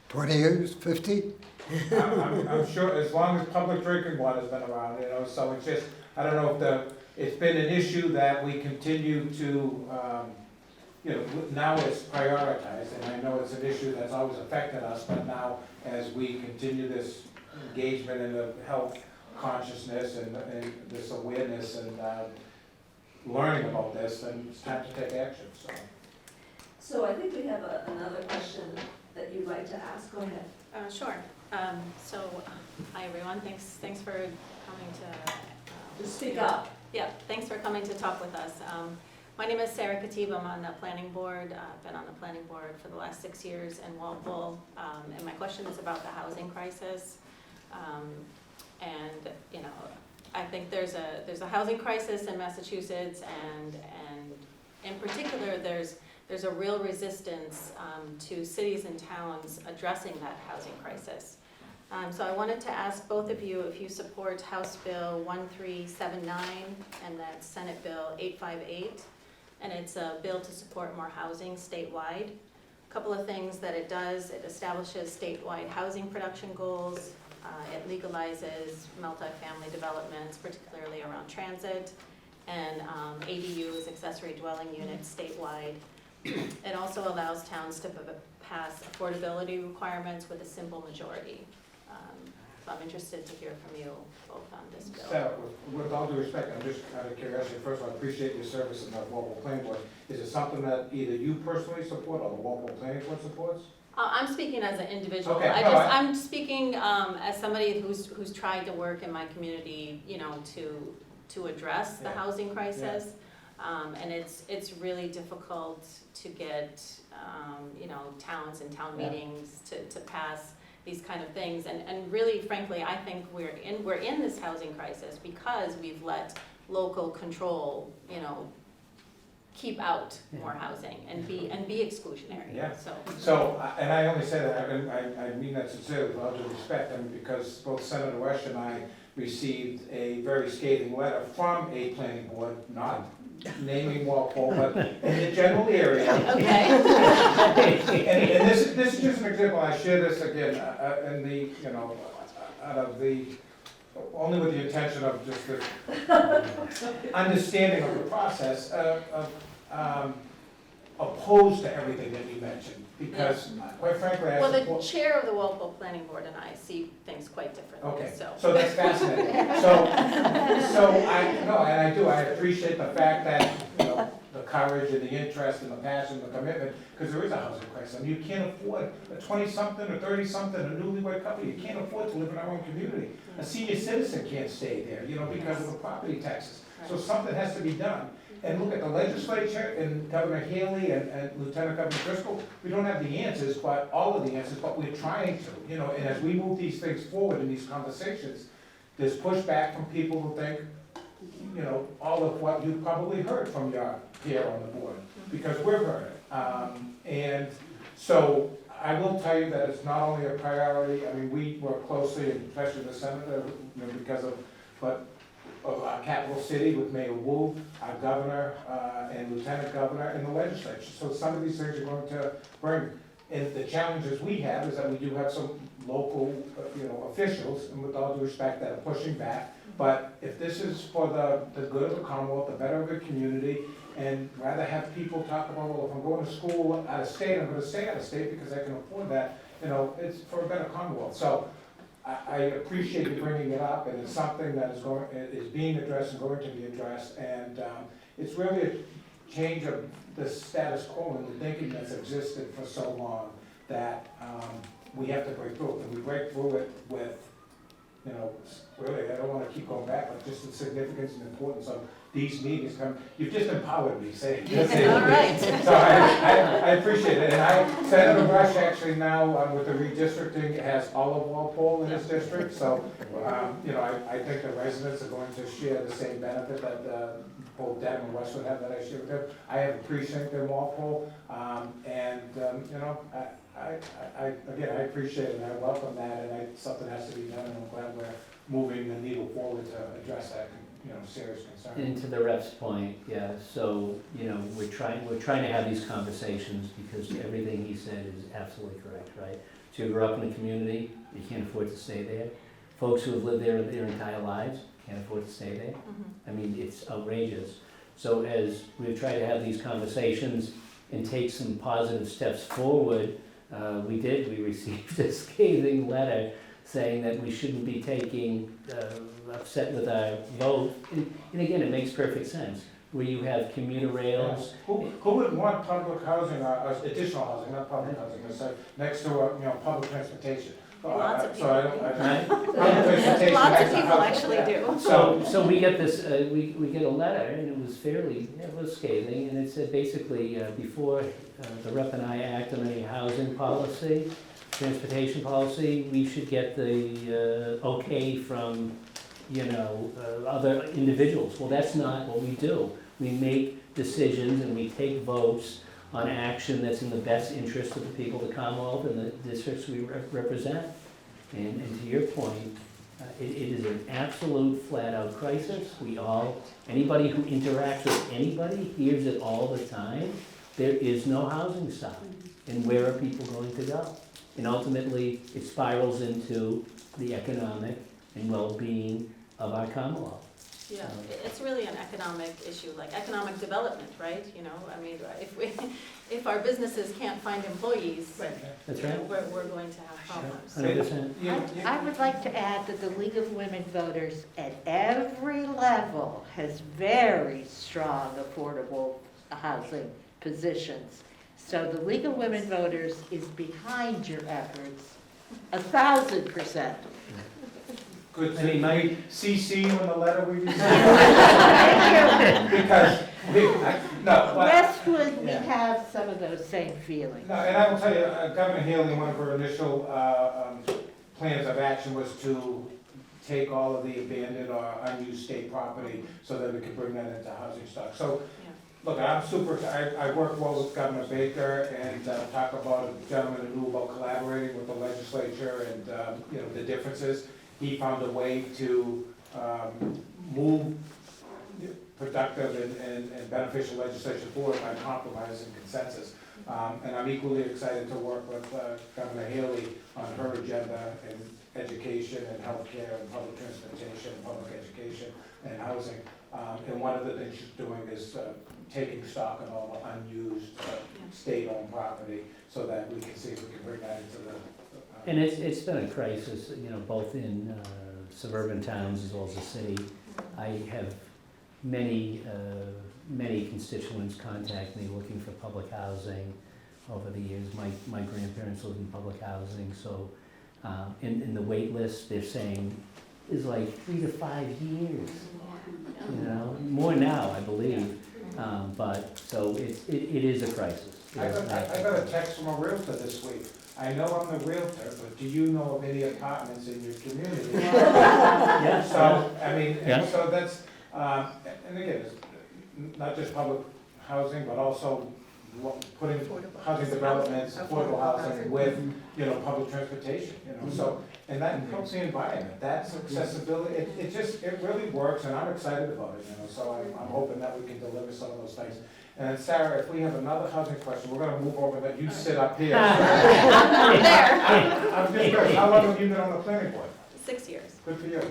20 years, 50? I'm sure, as long as public drinking water's been around, so it's just, I don't know if it's been an issue that we continue to, now it's prioritized, and I know it's an issue that's always affected us, but now as we continue this engagement in the health consciousness and this awareness and learning about this, then it's time to take action, so. So I think we have another question that you'd like to ask. Go ahead. Sure. Hi everyone. Thanks for coming to. Just speak up. Yeah, thanks for coming to talk with us. My name is Sarah Katib. I'm on the planning board. I've been on the planning board for the last 6 years in Walpole. And my question is about the housing crisis. I think there's a housing crisis in Massachusetts, and in particular, there's a real resistance to cities and towns addressing that housing crisis. So I wanted to ask both of you if you support House Bill 1379 and that's Senate Bill 858, and it's a bill to support more housing statewide. A couple of things that it does: it establishes statewide housing production goals. It legalizes multifamily developments, particularly around transit, and ADUs, accessory dwelling units statewide. It also allows towns to pass affordability requirements with a simple majority. So I'm interested to hear from you both on this bill. Sarah, with all due respect, I'm just out of curiosity, first of all, I appreciate your service in the Walpole Planning Board. Is it something that either you personally support or the Walpole Planning Board supports? I'm speaking as an individual. Okay, no, I'm speaking as somebody who's tried to work in my community, you know, to address the Yeah. housing crisis. And it's really difficult to get, you know, towns and town Yeah. meetings to pass these kind of things. And really, frankly, I think we're in this housing crisis because we've let local control, you know, keep out more housing and be exclusionary, Yeah. so. So, and I only say that, and I mean that sincerely, with all due respect, and because both Senator West and I received a very scathing letter from a planning board, not naming Walpole, but in the general area. Okay. And this is just an example, I share this again, in the, you know, out of the, only with the intention of just the understanding of the process, opposed to everything that you mentioned, because quite frankly, I Well, the support. chair of the Walpole Planning Board and I see things quite differently, Okay, so. so that's fascinating. So I appreciate the fact that, you know, the courage and the interest and the passion, the commitment, because there is a housing crisis. I mean, you can't afford a 20-something or 30-something, a newlywed couple, you can't afford to live in our own community. A senior citizen can't stay there, you know, because of the property taxes. So something has to be done. And look at the legislature and Governor Haley and Lieutenant Governor Driscoll, we don't have the answers, but all of the answers, but we're trying to, you know, and as we move these things forward in these conversations, there's pushback from people who think, you know, all of what you've probably heard from your peer on the board, because we've heard it. And so I will tell you that it's not only a priority, I mean, we work closely, and especially the senator, you know, because of our capital city with Mayor Wu, our governor, and lieutenant governor, and the legislature. So some of these things are going to bring, and the challenges we have is that we do have some local, you know, officials, and with all due respect, that are pushing back. But if this is for the good of the Commonwealth, the better of the community, and rather have people talk about, well, if I'm going to school out of state, I'm gonna stay out of state because I can afford that, you know, it's for a better Commonwealth. So I appreciate you bringing it up, and it's something that is being addressed and going to be addressed, and it's really a change of the status quo and the thinking that's existed for so long that we have to break through it, and we break through it with, you know, really, I don't wanna keep going back, but just the significance and importance of these meetings. You've just empowered me, say. All right. So I appreciate it, and Senator Rush actually now, with the redistricting, has all of Walpole in his district, so, you know, I think the residents are going to share the same benefit that both Dedham and Westwood have that I share with them. I have a precinct in Walpole, and, you know, again, I appreciate it, and I welcome that, and something has to be done, and I'm glad we're moving the needle forward to address that, you know, serious concern. And to the rep's point, yeah, so, you know, we're trying to have these conversations because everything he said is absolutely correct, right? So you grew up in a community, you can't afford to stay there. Folks who have lived there their entire lives can't afford to stay there. I mean, it's outrageous. So as we've tried to have these conversations and take some positive steps forward, we received a scathing letter saying that we shouldn't be taking, upset with our vote. And again, it makes perfect sense, where you have commuter rails. Who would want public housing, additional housing, not public housing, next to, you know, public transportation? Lots of So I people. public transportation Lots next of to people housing. actually do. So we get this, we get a letter, and it was scathing, and it said basically, before the rep and I act on any housing policy, transportation policy, we should get the okay from, you know, other individuals. Well, that's not what we do. We make decisions and we take votes on action that's in the best interest of the people of the Commonwealth and the districts we represent. And to your point, it is an absolute flat-out crisis. Anybody who interacts with anybody hears it all the time. There is no housing stock. And where are people going to go? And ultimately, it spirals into the economic and well-being of our Commonwealth. Yeah, it's really an economic issue, like economic development, right? You know, I mean, if our businesses can't find employees, That's you know, right. we're going to have problems. 100%. I would like to add that the League of Women Voters at every level has very strong affordable housing positions. So the League of Women Voters is behind your efforts 1,000%. Good I to mean, my- CC you in the letter we received. Because, no, but, Westwood, we Yeah. have some of those same feelings. no, and I will tell you, Governor Haley, one of her initial plans of action was to take all of the abandoned or unused state property so that we could bring that into housing stock. So, Yeah. look, I'm super, I work well with Governor Baker and talk about a gentleman who knew about collaborating with the legislature and, you know, the differences. He found a way to move productive and beneficial legislation forward by compromise and consensus. And I'm equally excited to work with Governor Haley on her agenda in education and healthcare and public transportation, and public education and housing. And one of the things she's doing is taking stock of all the unused state-owned property so that we can see if we can bring that into the. And it's been a crisis, you know, both in suburban towns as well as the city. I have many constituents contact me looking for public housing over the years. My grandparents lived in public housing, so in the wait list, they're saying is like 3 to 5 years, you know, more now, I believe. But, so it is a crisis. I got a text from a realtor this week. I know I'm the realtor, but do you know of any apartments in your community? Yeah. So, I mean, Yeah. and so that's, and again, it's not just public housing, but also putting housing developments, affordable housing with, you know, public transportation, you know, so, and that helps the environment, that's accessibility, it just, it really works, and I'm excited about it, you know, so I'm hoping that we can deliver some of those things. And Sarah, if we have another housing question, we're gonna move over, that you sit up here. I'm just curious, how long have you been on the planning board? 6 years. Good for you.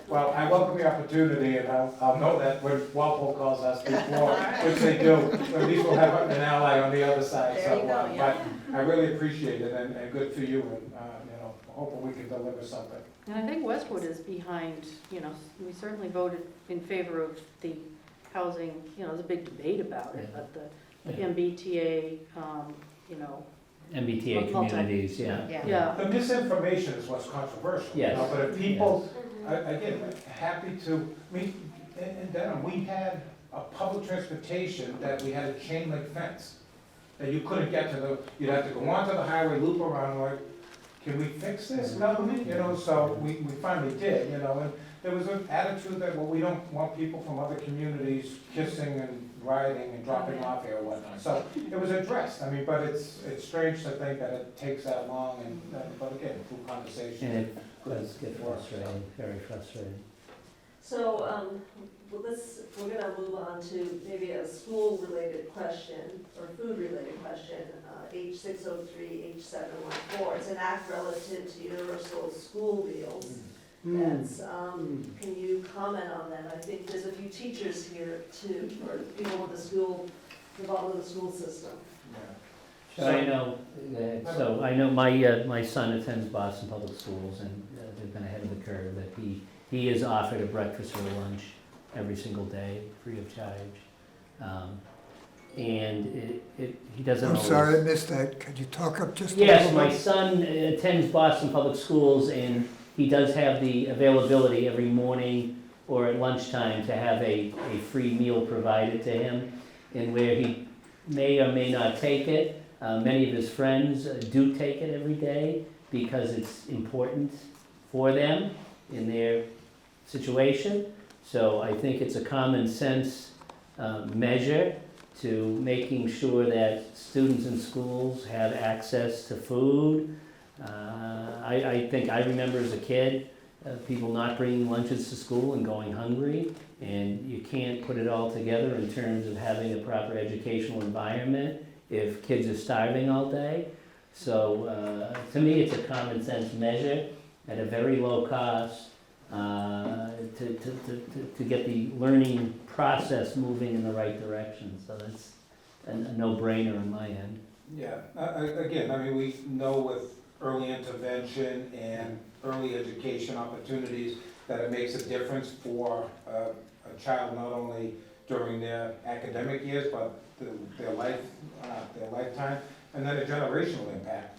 Well, I welcome the opportunity, and I'll know that when Walpole calls us before, which they do, at least we'll have an ally on the other side. There you So, go, yeah. But I really appreciate it, and good for you, and, you know, hoping we can deliver something. And I think Westwood is behind, you know, we certainly voted in favor of the housing, you know, there's a big debate about it, but the Yeah. MBTA, you know, MBTA Multi- communities, yeah. yeah. The misinformation is what's controversial. you Yes. know, But if people, again, happy to, I mean, in Dedham, we had a public transportation that we had a chain link fence. That you couldn't get to the, you'd have to go onto the highway, loop around, like, can we fix this, government? You know, so we finally did, you know, and there was an attitude that, well, we don't want people from other communities kissing and riding and dropping off here or whatnot. So it was addressed, I mean, but it's strange to think that it takes that long, and, but again, through conversation. And it does get frustrating, very frustrating. So, well, we're gonna move on to maybe a school-related question, or food-related question, H603, H714. It's an act relative to universal school meals. That's, can you comment on that? I think there's a few teachers here too, or people with the school, involved with the school system. Yeah. So I know my son attends Boston Public Schools, and they've been ahead of the curve, that he is offered a breakfast or a lunch every single day, free of charge. And he doesn't I'm always. sorry I missed that. Could you talk up just a little Yes, bit? my son attends Boston Public Schools, and he does have the availability every morning or at lunchtime to have a free meal provided to him, and where he may or may not take it. Many of his friends do take it every day because it's important for them in their situation. So I think it's a common sense measure to making sure that students in schools have access to food. I think I remember as a kid, people not bringing lunches to school and going hungry, and you can't put it all together in terms of having a proper educational environment if kids are starving all day. So to me, it's a common sense measure at a very low cost to get the learning process moving in the right direction. So that's a no-brainer on my end. Yeah, again, I mean, we know with early intervention and early education opportunities that it makes a difference for a child, not only during their academic years, but their lifetime, and then a generational impact.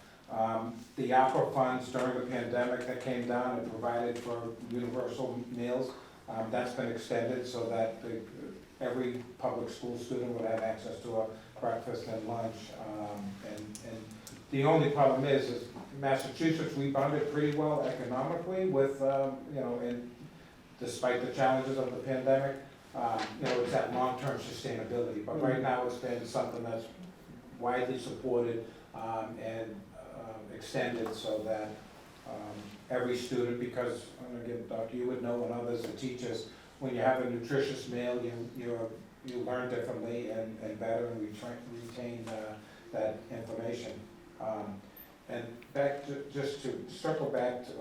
The ARPA funds during the pandemic that came down and provided for universal meals, that's been extended so that every public school student would have access to a breakfast and lunch. And the only problem is Massachusetts rebounded pretty well economically with, and despite the challenges of the pandemic, it's that long-term sustainability. But right now, it's been something that's widely supported and extended so that every student, because, and again, Doctor, you would know, and others, the teachers, when you have a nutritious meal, you learn differently and better and retain that information. And back to, just to circle back to,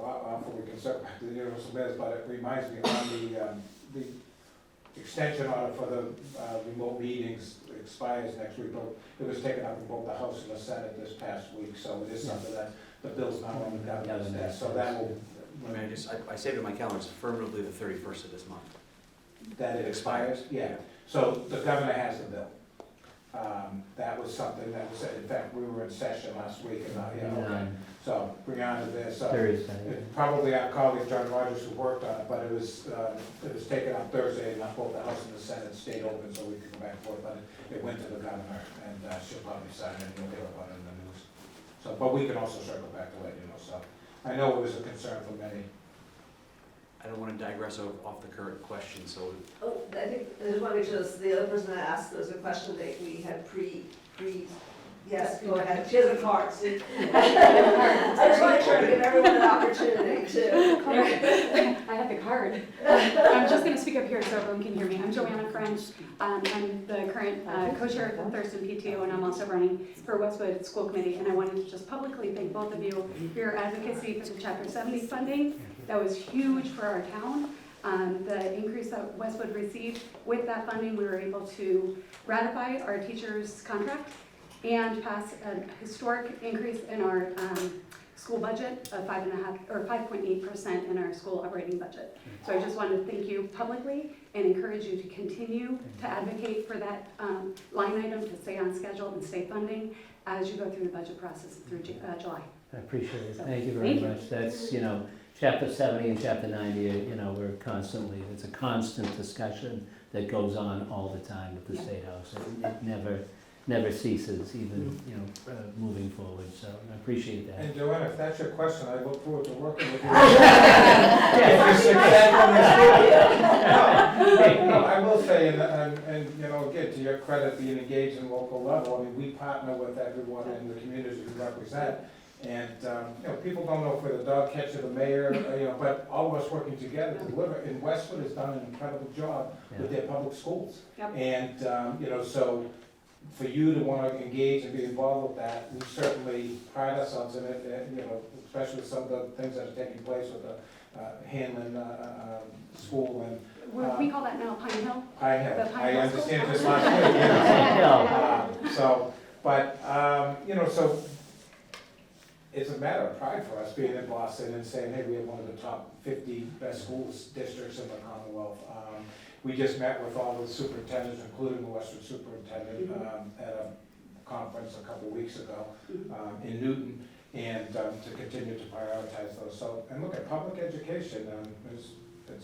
we can circle back to the universal meals, but it reminds me on the extension order for the remote meetings expires next week, but it was taken up in both the House and the Senate this past week, so it is something that the bill's now on the governor's desk, so that will. I mean, I saved it in my calendar, it's affirmatively the 31st of this month. That it expires? Yeah, so the governor has the bill. That was something that was, in fact, we were in session last week, and, okay. So Brianna there, so. Thursday. Probably our colleague John Rogers who worked on it, but it was taken up Thursday, and both the House and the Senate stayed open so we could go back and forth, but it went to the governor, and she'll probably sign it, and you'll hear about it in the news. So, but we can also circle back to let you know, so. I know it was a concern for many. I don't want to digress off the current question, so Oh, I think, I just want to make sure this, the other person that asked, there was a question that we had yes, go ahead, she has a card. I just want to try to give everyone an opportunity to. I have the card. I'm just going to speak up here so everyone can hear me. I'm Joanna French. I'm the current co-chair of the Thurston PTO, and I'm also running for Westwood School Committee. And I wanted to just publicly thank both of you for your advocacy for the Chapter 70 funding. That was huge for our town. The increase that Westwood received, with that funding, we were able to ratify our teachers' contract and pass a historic increase in our school budget of 5.8% in our school operating budget. So I just wanted to thank you publicly and encourage you to continue to advocate for that line item to stay on schedule and stay funding as you go through the budget process through July. I appreciate it. Thank you very much. That's, Chapter 70 and Chapter 90, we're constantly, it's a constant discussion that goes on all the time at the State House. It never ceases, even, moving forward, so I appreciate that. And Joanna, if that's your question, I look forward to working with you. No, I will say, and again, to your credit, being engaged in local level, I mean, we partner with everyone in the communities we represent. And, people don't know if we're the dog catcher, the mayor, but all of us working together to deliver. And Westwood has done an incredible job with their public schools. Yep. And, so for you to want to engage and be involved with that, we certainly pride ourselves in it, especially with some of the things that are taking place with the Hanlon School and. We call that now Pine Hill. Pine Hill. The Pine I Hill understand School. this last week. So it's a matter of pride for us being in Boston and saying, hey, we have one of the top 50 best schools districts in the Commonwealth. We just met with all the superintendents, including the Westwood superintendent, at a conference a couple weeks ago in Newton, and to continue to prioritize those. So, and look at public education, it's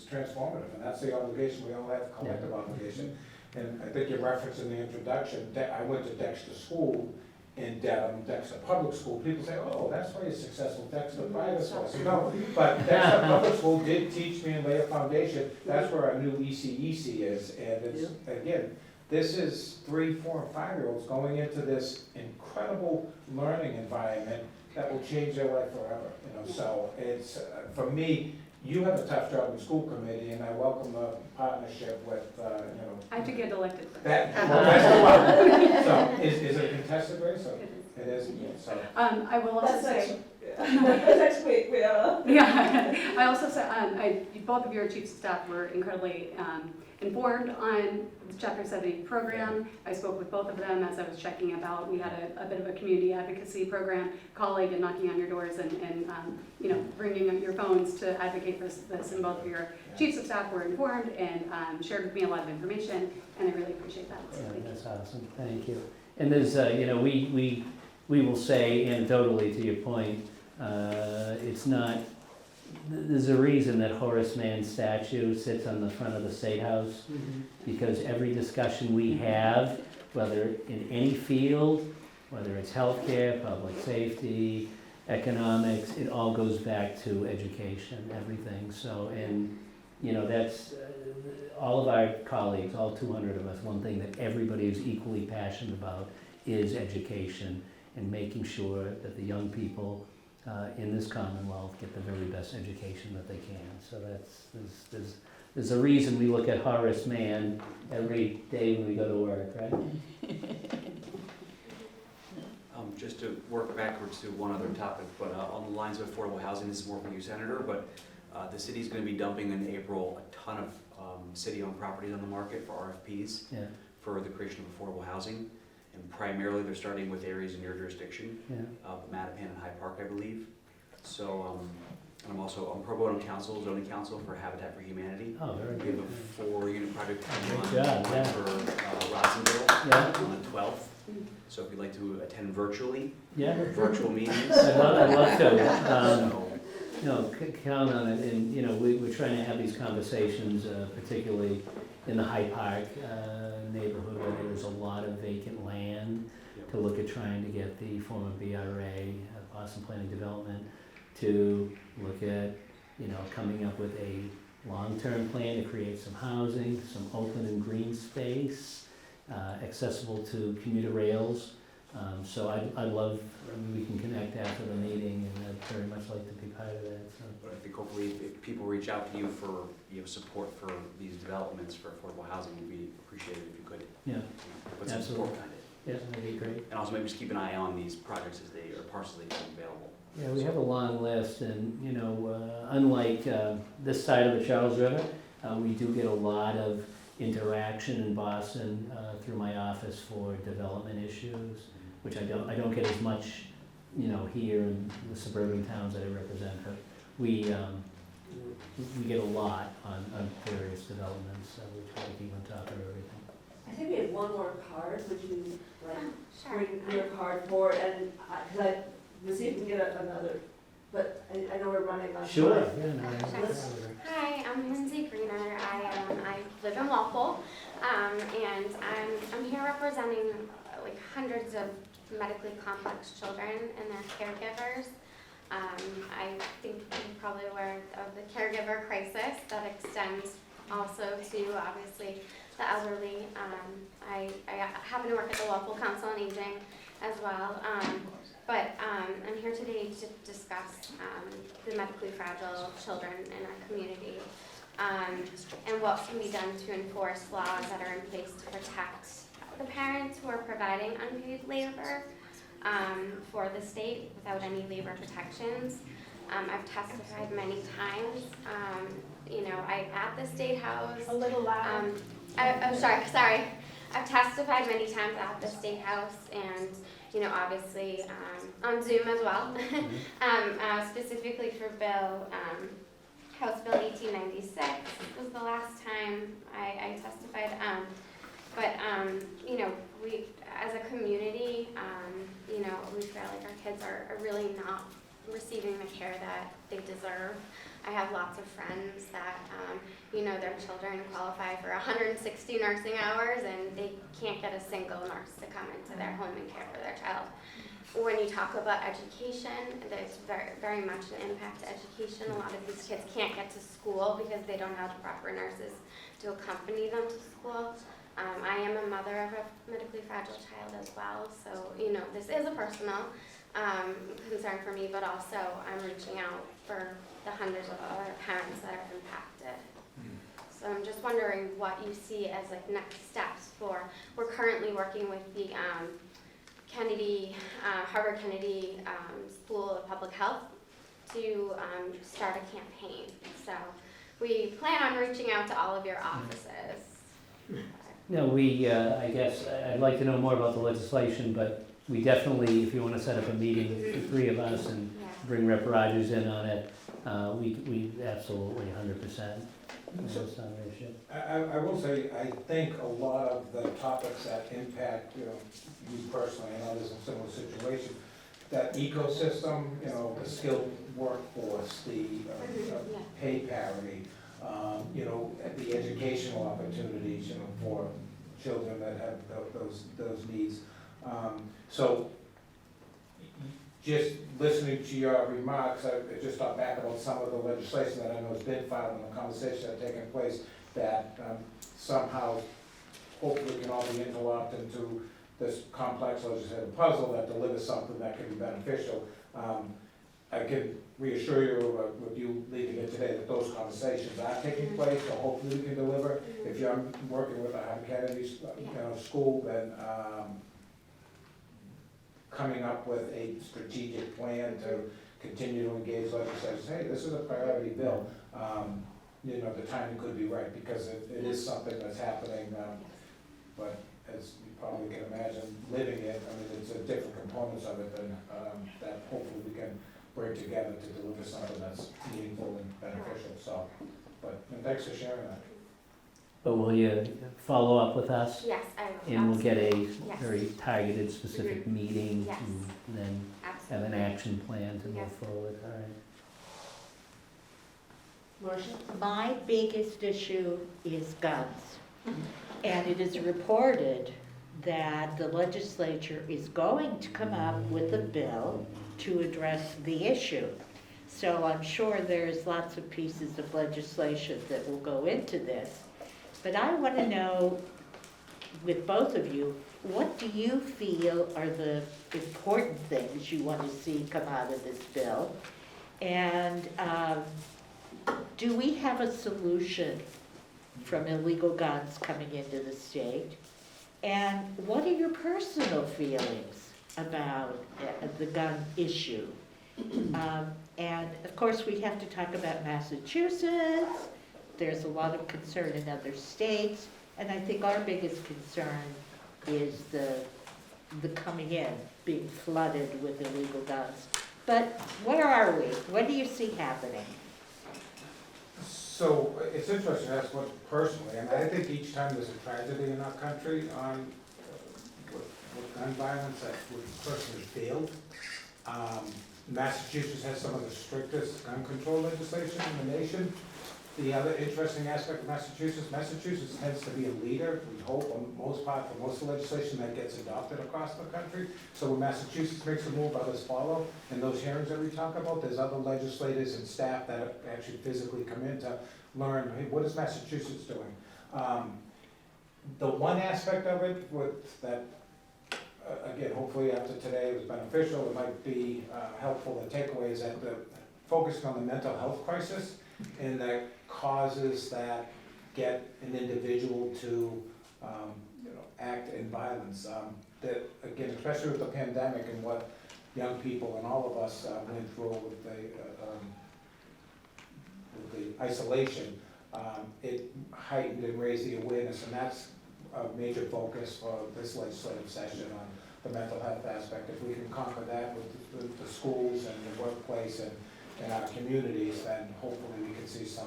transformative, and that's the obligation we all have, collective obligation. And I think you referenced in the introduction, I went to Dexter School in Dedham, Dexter Public School. People say, oh, that's why you're successful, Dexter Private School. So, no, but Dexter Public School did teach me and lay a foundation. That's where our new ECEC is. And it's, again, this is 3, 4, and 5-year-olds going into this incredible learning environment that will change their life forever. So it's, for me, you have a tough job in school committee, and I welcome the partnership with, I have to get elected first. That, well, best of luck. So, is it a contested race? Or? It is. So. I will also That's say, Next week, we are. Yeah, I also said, both of your chiefs of staff were incredibly informed on the Chapter 70 program. I spoke with both of them as I was checking about, we had a bit of a community advocacy program, calling and knocking on your doors and bringing up your phones to advocate for this, and both of your chiefs of staff were informed and shared with me a lot of information, and I really appreciate that. So Yeah, thank you. that's awesome, thank you. And there's, we will say anecdotally to your point, it's not, there's a reason that Horace Mann's statue sits on the front of the State House, because every discussion we have, whether in any field, whether it's healthcare, public safety, economics, it all goes back to education, everything. So, and, that's, all of our colleagues, all 200 of us, one thing that everybody is equally passionate about is education and making sure that the young people in this Commonwealth get the very best education that they can. So there's a reason we look at Horace Mann every day when we go to work, right? Just to work backwards to one other topic, but on the lines of affordable housing, this is more for you, Senator, but the city's going to be dumping in April a ton of city-owned properties on the market for RFPs for the creation of affordable housing. And primarily, they're starting with areas in your jurisdiction, Mattapan and Hyde Park, I believe. So, and I'm also on pro bono council, zoning council for Habitat for Humanity. Oh, very We have good. a 4-unit project Great coming job, on yeah. for Rossendale Yeah. on the 12th. So if you'd like to attend virtually, Yeah, virtual meetings. I'd love to. So, No, count on it, and, we're trying to have these conversations, particularly in the Hyde Park neighborhood, where there's a lot of vacant land, to look at trying to get the former BRA, Boston Planning Development, to look at, coming up with a long-term plan to create some housing, some open and green space, accessible to commuter rails. So I'd love, we can connect after the meeting, and I'd very much like to be part of that, so. but I think hopefully if people reach out to you for support for these developments for affordable housing, would be appreciated if you could Yeah, put some support behind it. yeah, that'd be great. And also maybe just keep an eye on these projects as they are parcels they become available. Yeah, we have a long list, and, unlike this side of the Charles River, we do get a lot of interaction in Boston through my office for development issues, which I don't get as much, here in the suburban towns that I represent, but we get a lot on various developments, so we try to keep on top of everything. I think we have one more card, would you Sure. bring your card forward, and, because I, we'll see if we can get another, but I know we're running on time. Sure, yeah, no, Sure. that's- Hi, I'm Lindsay Greener. I live in Walpole, and I'm here representing hundreds of medically complex children and their caregivers. I think you're probably aware of the caregiver crisis that extends also to obviously the elderly. I happen to work at the Walpole Council on Aging as well. But I'm here today to discuss the medically fragile children in our community and what can be done to enforce laws that are in place to protect the parents who are providing unpaid labor for the state without any labor protections. I've testified many times, at the State House. A little loud. I'm sorry. I've testified many times at the State House and, obviously on Zoom as well. Specifically for House Bill 1896 was the last time I testified. We, as a community, we feel like our kids are really not receiving the care that they deserve. I have lots of friends that, their children qualify for 160 nursing hours and they can't get a single nurse to come into their home and care for their child. When you talk about education, there's very, very much an impact to education. A lot of these kids can't get to school because they don't have the proper nurses to accompany them to school. I am a mother of a medically fragile child as well, so, this is a personal concern for me, but also I'm reaching out for the hundreds of other parents that are impacted. So I'm just wondering what you see as next steps we're currently working with the Kennedy, Harvard Kennedy School of Public Health to start a campaign. So we plan on reaching out to all of your offices. No, I guess, I'd like to know more about the legislation, but we definitely, if you want to set up a meeting, the three of us, and Yeah. bring Rep. Rogers in on it, we absolutely 100%. So- It's not an issue. I will say, I think a lot of the topics that impact, you personally, and others in similar situations, that ecosystem, the skilled workforce, the Yeah. pay parity, the educational opportunities, for children that have those needs. So, just listening to your remarks, I just thought back about some of the legislation that I know has been filed and the conversation that taken place that somehow, hopefully can all be interlocked into this complex legislative puzzle that delivers something that can be beneficial. I can reassure you, with you leaving it today, that those conversations are taking place, so hopefully we can deliver. If you're working with a Harvard Kennedy, school, then coming up with a strategic plan to continue to engage legislators, hey, this is a priority bill. The timing could be right, because it is something that's happening, but as you probably can imagine, living it, it's a different components of it than, that hopefully we can bring together to deliver something that's meaningful and beneficial, so, and thanks for sharing that. But will you follow up with us? Yes, I will. And we'll get a Yes. very targeted, specific meeting Yes. and then have Absolutely. an action plan to move Yes. forward, all right? Marcia? My biggest issue is guns. And it is reported that the legislature is going to come up with a bill to address the issue. So I'm sure there's lots of pieces of legislation that will go into this. But I want to know, with both of you, what do you feel are the important things you want to see come out of this bill? And do we have a solution from illegal guns coming into the state? And what are your personal feelings about the gun issue? And of course, we have to talk about Massachusetts. There's a lot of concern in other states. And I think our biggest concern is the coming in, being flooded with illegal guns. But where are we? What do you see happening? So, it's interesting, that's what personally, I think each time there's a tragedy in our country on, with gun violence, that would personally failed. Massachusetts has some of the strictest gun control legislation in the nation. The other interesting aspect of Massachusetts tends to be a leader, we hope, on most part, for most of the legislation that gets adopted across the country. So when Massachusetts makes a move, others follow. And those hearings that we talk about, there's other legislators and staff that actually physically come in to learn, hey, what is Massachusetts doing? The one aspect of it that, again, hopefully after today was beneficial, it might be helpful, the takeaway is that focusing on the mental health crisis and the causes that get an individual to, act in violence. That, again, especially with the pandemic and what young people and all of us went through with the isolation, it heightened and raised the awareness, and that's a major focus for this legislative session on the mental health aspect. If we can conquer that with the schools and the workplace and our communities, then hopefully we can see some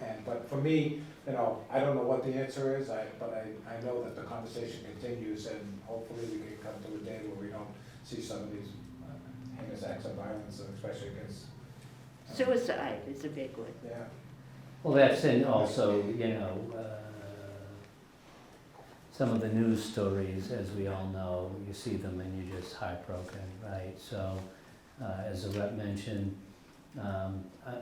end. But for me, I don't know what the answer is, but I know that the conversation continues, and hopefully we can come to a day where we don't see some of these heinous acts of violence, especially against. Suicide is a big one. Yeah. Well, that's in also, some of the news stories, as we all know, you see them and you're just heartbroken, right? So, as the rep mentioned,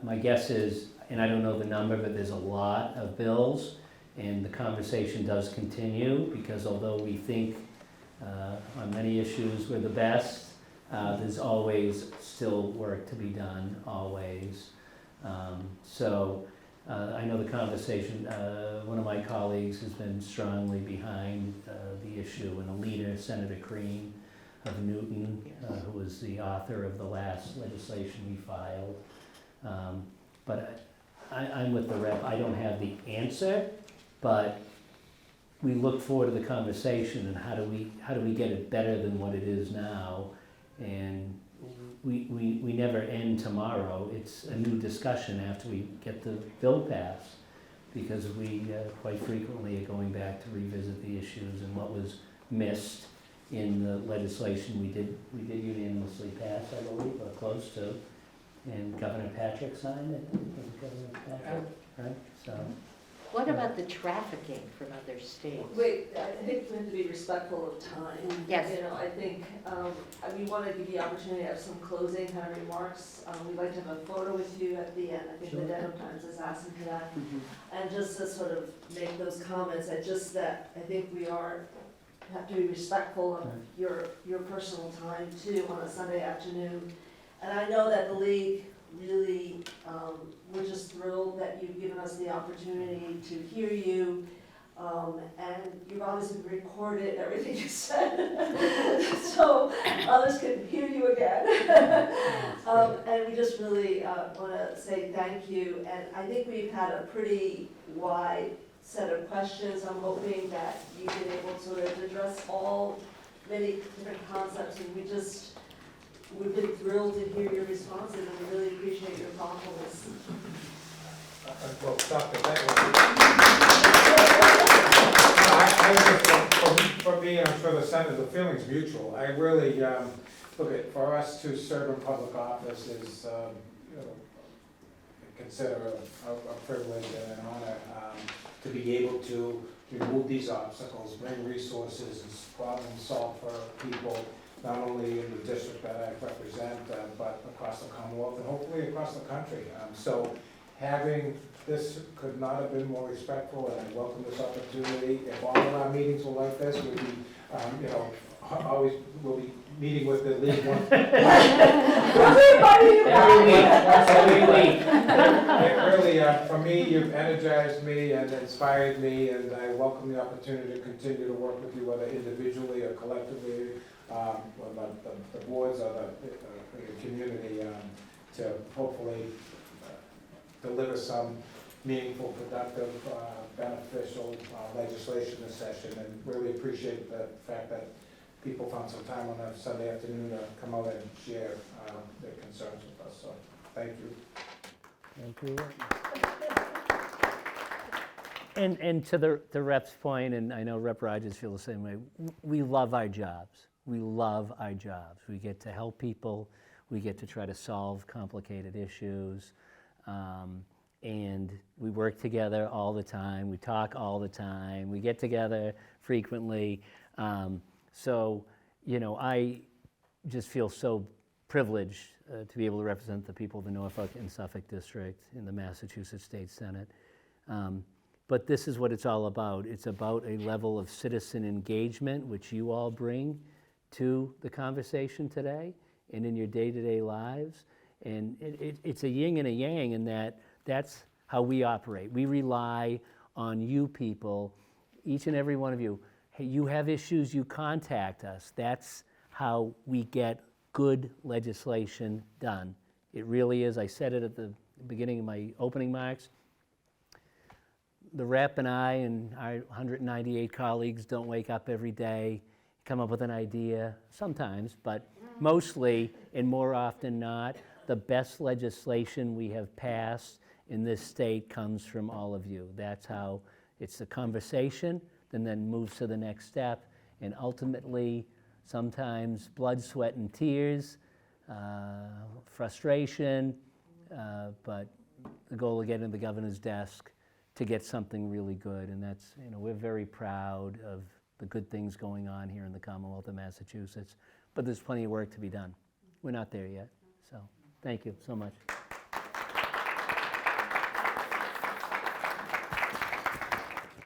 my guess is, and I don't know the number, but there's a lot of bills, and the conversation does continue, because although we think on many issues we're the best, there's always still work to be done, always. I know the conversation, one of my colleagues has been strongly behind the issue, and a leader, Senator Crean, of Newton, who was the author of the last legislation we filed. But I'm with the rep, I don't have the answer, but we look forward to the conversation and how do we get it better than what it is now? And we never end tomorrow. It's a new discussion after we get the bill passed, because we quite frequently are going back to revisit the issues and what was missed in the legislation we did unanimously pass, I believe, or close to. And Governor Patrick signed it, I think, Governor Patrick, right? So, What about the trafficking from other states? Wait, I think we have to be respectful of time. Yes. You know, I think, we want to give you the opportunity to have some closing kind of remarks. We'd like to have a photo with you at the end. I think the Sure. Dedham Times is asking for that. And just to sort of make those comments, I think we have to be respectful of your personal time too on a Sunday afternoon. And I know that the league really, we're just thrilled that you've given us the opportunity to hear you. And you've obviously recorded everything you said, so others can hear you again. And we just really want to say thank you. And I think we've had a pretty wide set of questions. I'm hoping that you've been able to sort of address many different concepts, and we've been thrilled to hear your responses, and we really appreciate your thoughtfulness. Well, Dr. For me, and I'm sure the Senate, the feeling's mutual. I really, for us to serve in public office is, consider a privilege and an honor to be able to remove these obstacles, bring resources and problem solve for people, not only in the district that I represent, but across the Commonwealth and hopefully across the country. So having this could not have been more respectful, and I welcome this opportunity. If all of our meetings were like this, we'd be, always, we'll be meeting with the league once. Every week. It really, for me, you've energized me and inspired me, and I welcome the opportunity to continue to work with you, whether individually or collectively, the boards or the community, to hopefully deliver some meaningful, productive, beneficial legislation this session, and really appreciate the fact that people found some time on a Sunday afternoon to come out and share their concerns with us. So, thank you. thank you. And to the rep's point, and I know Rep. Rogers feels the same way, we love our jobs. We love our jobs. We get to help people. We get to try to solve complicated issues. And we work together all the time. We talk all the time. We get together frequently. So, I just feel so privileged to be able to represent the people of the Norfolk and Suffolk District in the Massachusetts State Senate. But this is what it's all about. It's about a level of citizen engagement, which you all bring to the conversation today and in your day-to-day lives. And it's a yin and a yang in that that's how we operate. We rely on you people, each and every one of you. Hey, you have issues, you contact us. That's how we get good legislation done. It really is. I said it at the beginning of my opening remarks. The rep and I and our 198 colleagues don't wake up every day, come up with an idea, sometimes, but mostly and more often not, the best legislation we have passed in this state comes from all of you. That's how it's a conversation, and then moves to the next step, and ultimately, sometimes blood, sweat, and tears, frustration, but the goal of getting to the governor's desk to get something really good, and that's, we're very proud of the good things going on here in the Commonwealth of Massachusetts, but there's plenty of work to be done. We're not there yet, so thank you so much.